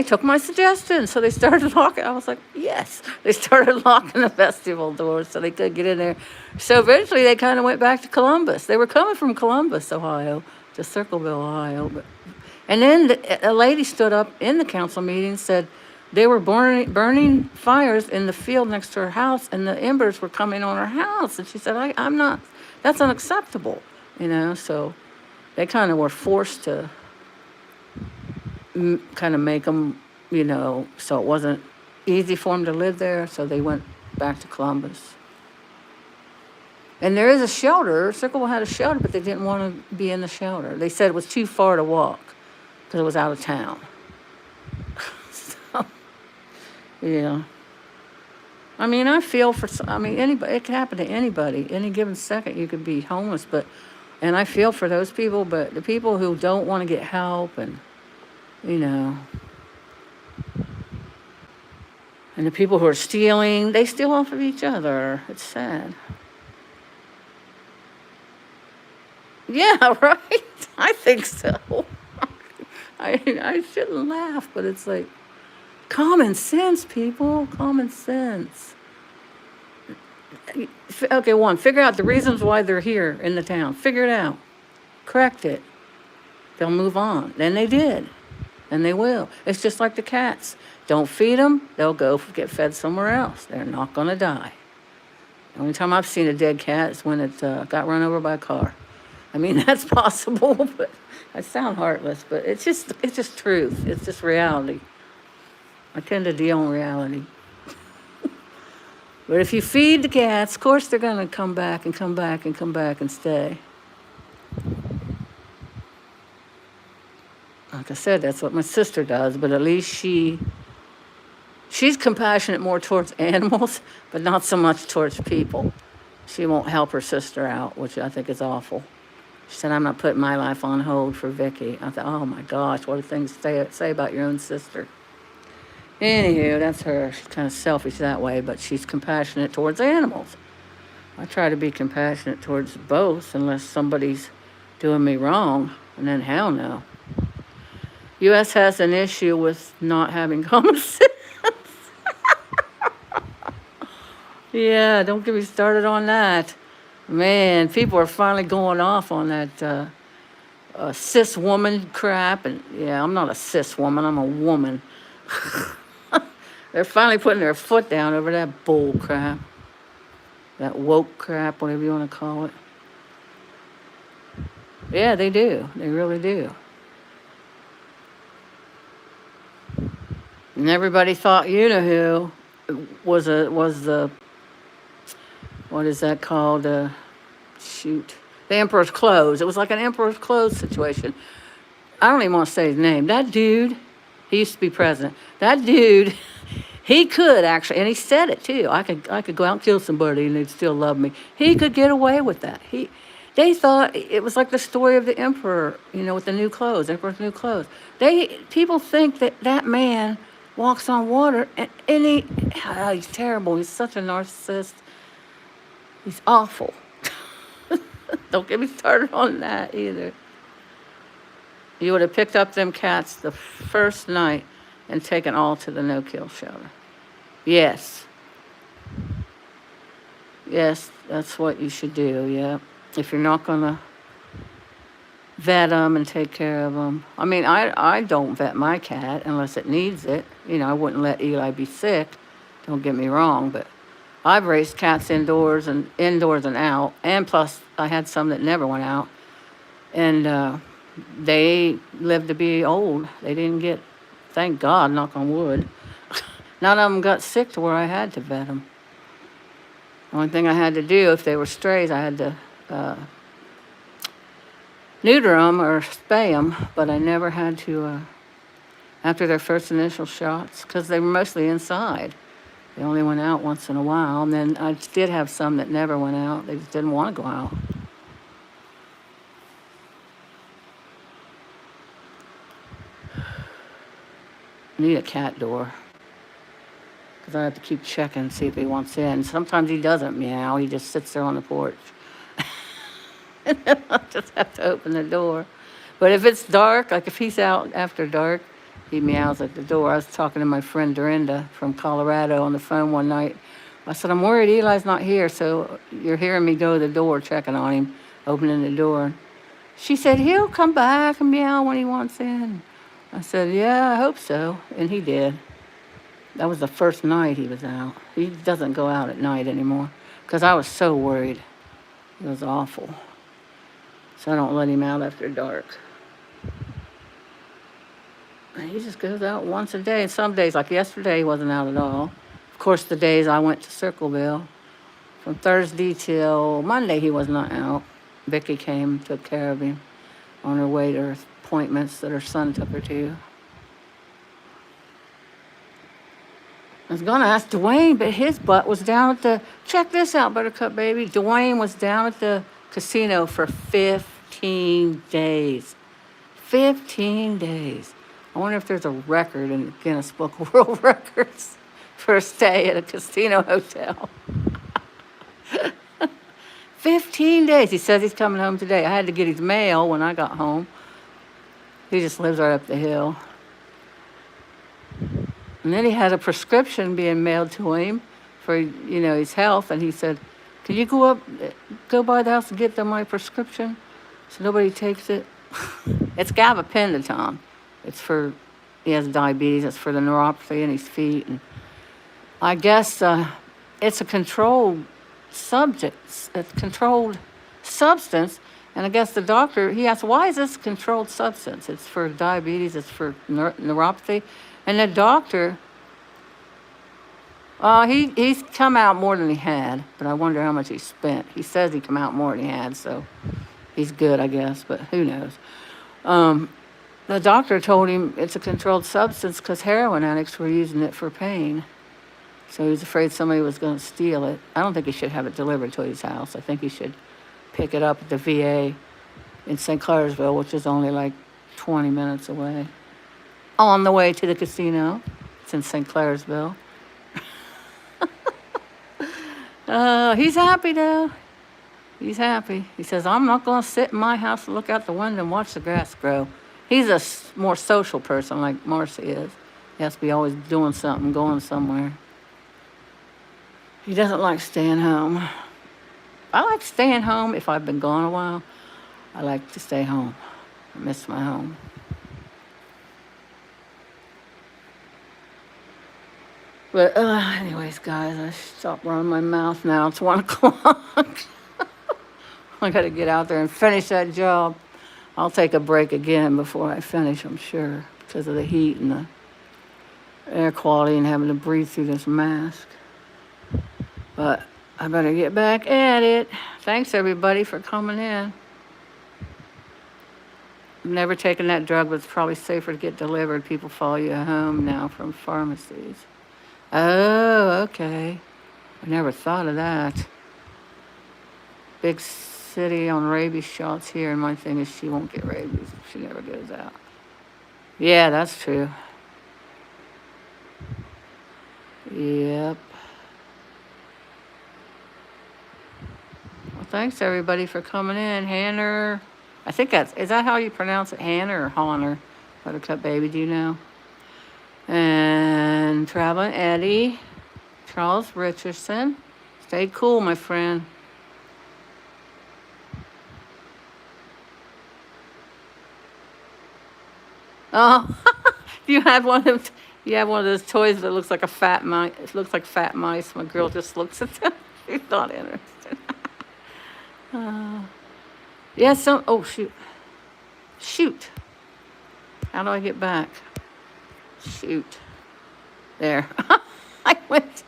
took my suggestion, so they started locking. I was like, yes. They started locking the vestibule doors so they could get in there. So eventually they kind of went back to Columbus. They were coming from Columbus, Ohio, to Circleville, Ohio. And then a lady stood up in the council meeting and said they were burning fires in the field next to her house, and the embers were coming on her house. And she said, I'm not, that's unacceptable, you know. So they kind of were forced to kind of make them, you know, so it wasn't easy for them to live there. So they went back to Columbus. And there is a shelter. Circleville had a shelter, but they didn't want to be in the shelter. They said it was too far to walk because it was out of town. So Yeah. I mean, I feel for, I mean, anybody, it could happen to anybody. Any given second, you could be homeless, and I feel for those people, but the people who don't want to get help you know, and the people who are stealing, they steal off of each other. It's sad. Yeah, right? I think so. I shouldn't laugh, but it's like common sense, people. Common sense. Okay, one, figure out the reasons why they're here in the town. Figure it out. Correct it. They'll move on. And they did. And they will. It's just like the cats. Don't feed them, they'll go get fed somewhere else. They're not going to die. The only time I've seen a dead cat is when it got run over by a car. I mean, that's possible, but I sound heartless, but it's just truth. It's just reality. I tend to deal in reality. But if you feed the cats, of course they're going to come back and come back and come back and stay. Like I said, that's what my sister does, but at least she's compassionate more towards animals, but not so much towards people. She won't help her sister out, which I think is awful. She said, I'm not putting my life on hold for Vicky. I thought, oh my gosh, what a thing to say about your own sister. Anywho, that's her. She's kind of selfish that way, but she's compassionate towards animals. I try to be compassionate towards both unless somebody's doing me wrong, and then hell no. U.S. has an issue with not having common sense. Yeah, don't get me started on that. Man, people are finally going off on that cis woman crap. And yeah, I'm not a cis woman, I'm a woman. They're finally putting their foot down over that bull crap. That woke crap, whatever you want to call it. Yeah, they do. They really do. And everybody thought you-know-who was the, what is that called? Shoot. The Emperor's Clothes. It was like an Emperor's Clothes situation. I don't even want to say his name. That dude, he used to be president. That dude, he could actually, and he said it too. I could go out and kill somebody and they'd still love me. He could get away with that. They thought it was like the story of the emperor, with the new clothes, Emperor's new clothes. People think that man walks on water, and he's terrible. He's such a narcissist. He's awful. Don't get me started on that either. You would have picked up them cats the first night and taken all to the no-kill shelter. Yes. Yes, that's what you should do, yeah. If you're not going to vet them and take care of them. I mean, I don't vet my cat unless it needs it. I wouldn't let Eli be sick. Don't get me wrong, but I've raised cats indoors and out. And plus, I had some that never went out. And they lived to be old. They didn't get, thank God, knock on wood. None of them got sick to where I had to vet them. The only thing I had to do, if they were strays, I had to neuter them or spay them, but I never had to, after their first initial shots, because they were mostly inside. They only went out once in a while, and then I did have some that never went out. They just didn't want to go out. I need a cat door, because I have to keep checking, see if he wants in. Sometimes he doesn't meow, he just sits there on the porch. And then I just have to open the door. But if it's dark, like if he's out after dark, he meows at the door. I was talking to my friend Dorinda from Colorado on the phone one night. I said, I'm worried Eli's not here, so you're hearing me go to the door, checking on him, opening the door. She said, he'll come back and meow when he wants in. I said, yeah, I hope so. And he did. That was the first night he was out. He doesn't go out at night anymore because I was so worried. It was awful. So I don't let him out after dark. And he just goes out once a day. And some days, like yesterday, he wasn't out at all. Of course, the days I went to Circleville, from Thursday till Monday, he was not out. Vicky came, took care of him on her way to her appointments that her son took her to. I was going to ask Dwayne, but his butt was down at the, check this out, Buttercup baby. Dwayne was down at the casino for 15 days. 15 days. I wonder if there's a record in the Guinness Book of World Records for a stay at a casino hotel. 15 days. He says he's coming home today. I had to get his mail when I got home. He just lives right up the hill. And then he had a prescription being mailed to him for, his health. And he said, can you go by the house and get my prescription so nobody takes it? It's gabapentin. It's for, he has diabetes. It's for the neuropathy in his feet. And I guess it's a controlled substance. And I guess the doctor, he asked, why is this a controlled substance? It's for diabetes. It's for neuropathy. And the doctor, he's come out more than he had, but I wonder how much he spent. He says he come out more than he had, so he's good, I guess, but who knows. The doctor told him it's a controlled substance because heroin addicts were using it for pain. So he was afraid somebody was going to steal it. I don't think he should have it delivered to his house. I think he should pick it up at the VA in St. Clairsville, which is only like 20 minutes away. On the way to the casino. It's in St. Clairsville. He's happy though. He's happy. He says, I'm not going to sit in my house and look out the window and watch the grass grow. He's a more social person like Marcy is. He has to be always doing something, going somewhere. He doesn't like staying home. I like staying home if I've been gone a while. I like to stay home. I miss my home. But anyways, guys, I stopped running my mouth now. It's 1 o'clock. I got to get out there and finish that job. I'll take a break again before I finish, I'm sure, because of the heat and the air quality and having to breathe through this mask. But I better get back at it. Thanks, everybody, for coming in. I've never taken that drug, but it's probably safer to get delivered. People follow you home now from pharmacies. Oh, okay. I never thought of that. Big city on rabies shots here, and my thing is she won't get rabies. She never goes out. Yeah, that's true. Yep. Well, thanks everybody for coming in. Hanner, I think is that how you pronounce it? Hanner or Honor? Buttercup baby, do you know? And Traveling Eddie, Charles Richardson. Stay cool, my friend. Oh, you have one of those toys that looks like a fat mice. It looks like fat mice. My girl just looks at them. She's not interested. Yeah, oh, shoot. Shoot. How do I get back? Shoot. There. I went.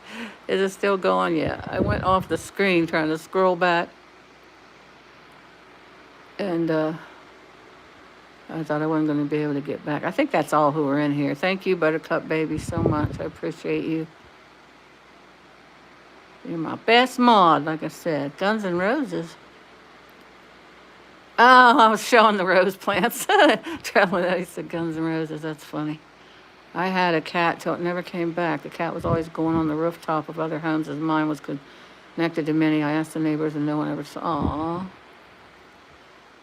Is it still going? Yeah. I went off the screen trying to scroll back. And I thought I wasn't going to be able to get back. I think that's all who are in here. Thank you, Buttercup baby, so much. I appreciate you. You're my best mod, like I said. Guns N' Roses. Oh, I was showing the rose plants. Traveling Eddie said Guns N' Roses. That's funny. I had a cat till it never came back. The cat was always going on the rooftop of other homes as mine was connected to many. I asked the neighbors and no one ever saw. Aww.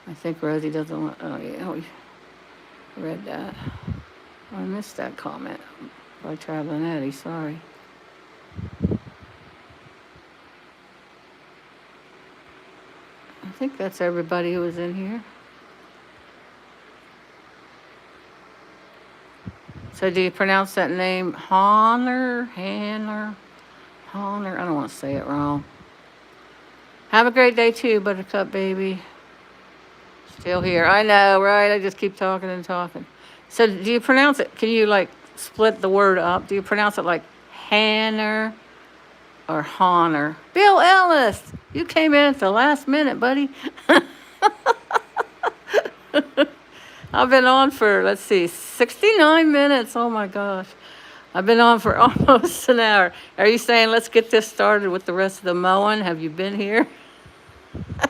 I think Rosie doesn't want, oh yeah, we read that. I missed that comment by Traveling Eddie, sorry. I think that's everybody who was in here. So do you pronounce that name Hanner? I don't want to say it wrong. Have a great day too, Buttercup baby. Still here. I know, right? I just keep talking and talking. So do you pronounce it? Can you like split the word up? Do you pronounce it like Hanner or Honor? Bill Ellis, you came in at the last minute, buddy. I've been on for, let's see, 69 minutes. Oh my gosh. I've been on for almost an hour. Are you saying let's get this started with the rest of the mowing? Have you been here?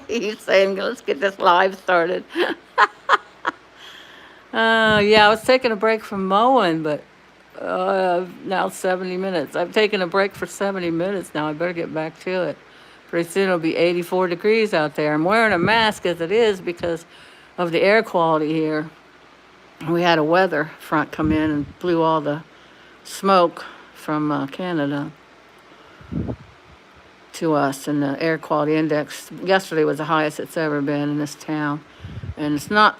You saying let's get this live started? Yeah, I was taking a break from mowing, but now 70 minutes. I've taken a break for 70 minutes now. I better get back to it. Pretty soon it'll be 84 degrees out there. I'm wearing a mask as it is because of the air quality here. We had a weather front come in and blew all the smoke from Canada to us, and the air quality index yesterday was the highest it's ever been in this town. And it's not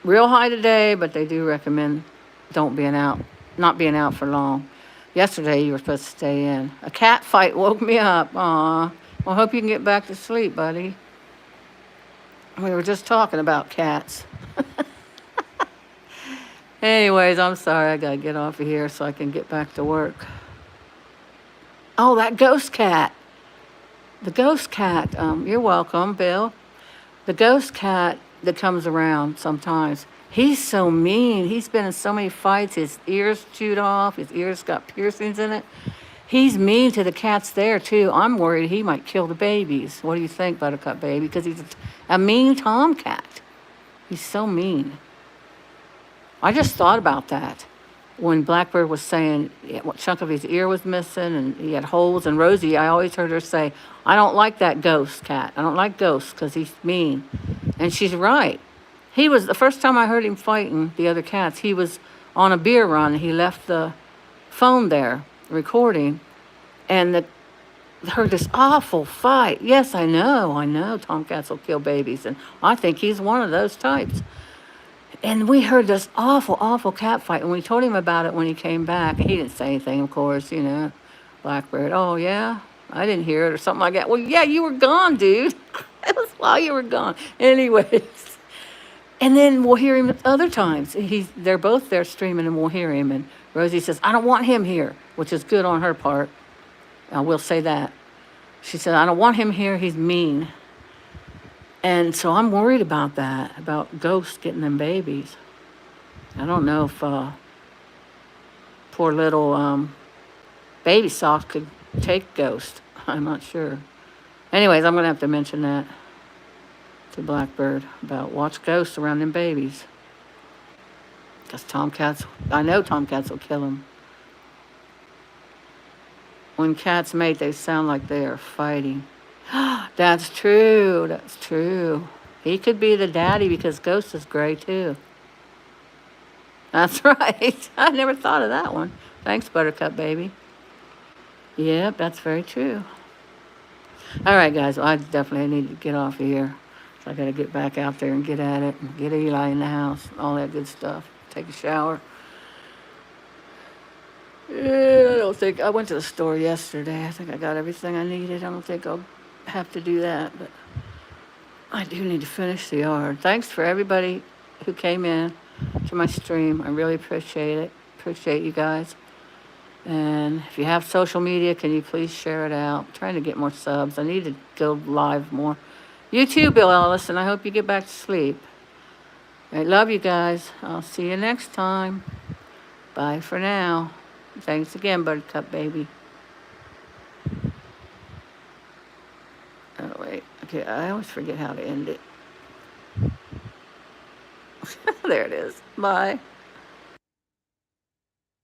real high today, but they do recommend not being out for long. Yesterday you were supposed to stay in. A cat fight woke me up. Aw. Well, I hope you can get back to sleep, buddy. We were just talking about cats. Anyways, I'm sorry. I gotta get off of here so I can get back to work. Oh, that ghost cat. The ghost cat. You're welcome, Bill. The ghost cat that comes around sometimes. He's so mean. He's been in so many fights. His ears chewed off. His ears got piercings in it. He's mean to the cats there, too. I'm worried he might kill the babies. What do you think, Buttercup Baby? Because he's a mean tomcat. He's so mean. I just thought about that when Blackbird was saying what chunk of his ear was missing and he had holes. And Rosie, I always heard her say, I don't like that ghost cat. I don't like ghosts because he's mean. And she's right. He was, the first time I heard him fighting the other cats, he was on a beer run. He left the phone there recording and heard this awful fight. Yes, I know tomcats will kill babies. And I think he's one of those types. And we heard this awful cat fight. And we told him about it when he came back. And he didn't say anything, of course, Blackbird. Oh, yeah? I didn't hear it or something like that. Well, yeah, you were gone, dude. It was while you were gone. Anyways. And then we'll hear him other times. They're both there streaming and we'll hear him. And Rosie says, I don't want him here, which is good on her part. I will say that. She said, I don't want him here. He's mean. And so I'm worried about that, about ghosts getting them babies. I don't know if poor little baby soft could take ghost. I'm not sure. Anyways, I'm going to have to mention that to Blackbird about watch ghosts around them babies. Because I know tomcats will kill them. When cats mate, they sound like they are fighting. That's true. He could be the daddy because Ghost is gray too. That's right. I never thought of that one. Thanks, Buttercup Baby. Yep, that's very true. All right, guys. Well, I definitely need to get off of here. So I got to get back out there and get at it and get Eli in the house, all that good stuff. Take a shower. Yeah, I went to the store yesterday. I think I got everything I needed. I don't think I'll have to do that, but I do need to finish the yard. Thanks for everybody who came in to my stream. I really appreciate it. Appreciate you guys. And if you have social media, can you please share it out? I'm trying to get more subs. I need to go live more. You too, Bill Ellis, and I hope you get back to sleep. I love you guys. I'll see you next time. Bye for now. Thanks again, Buttercup Baby. Oh, wait. Okay, I always forget how to end it. There it is. Bye.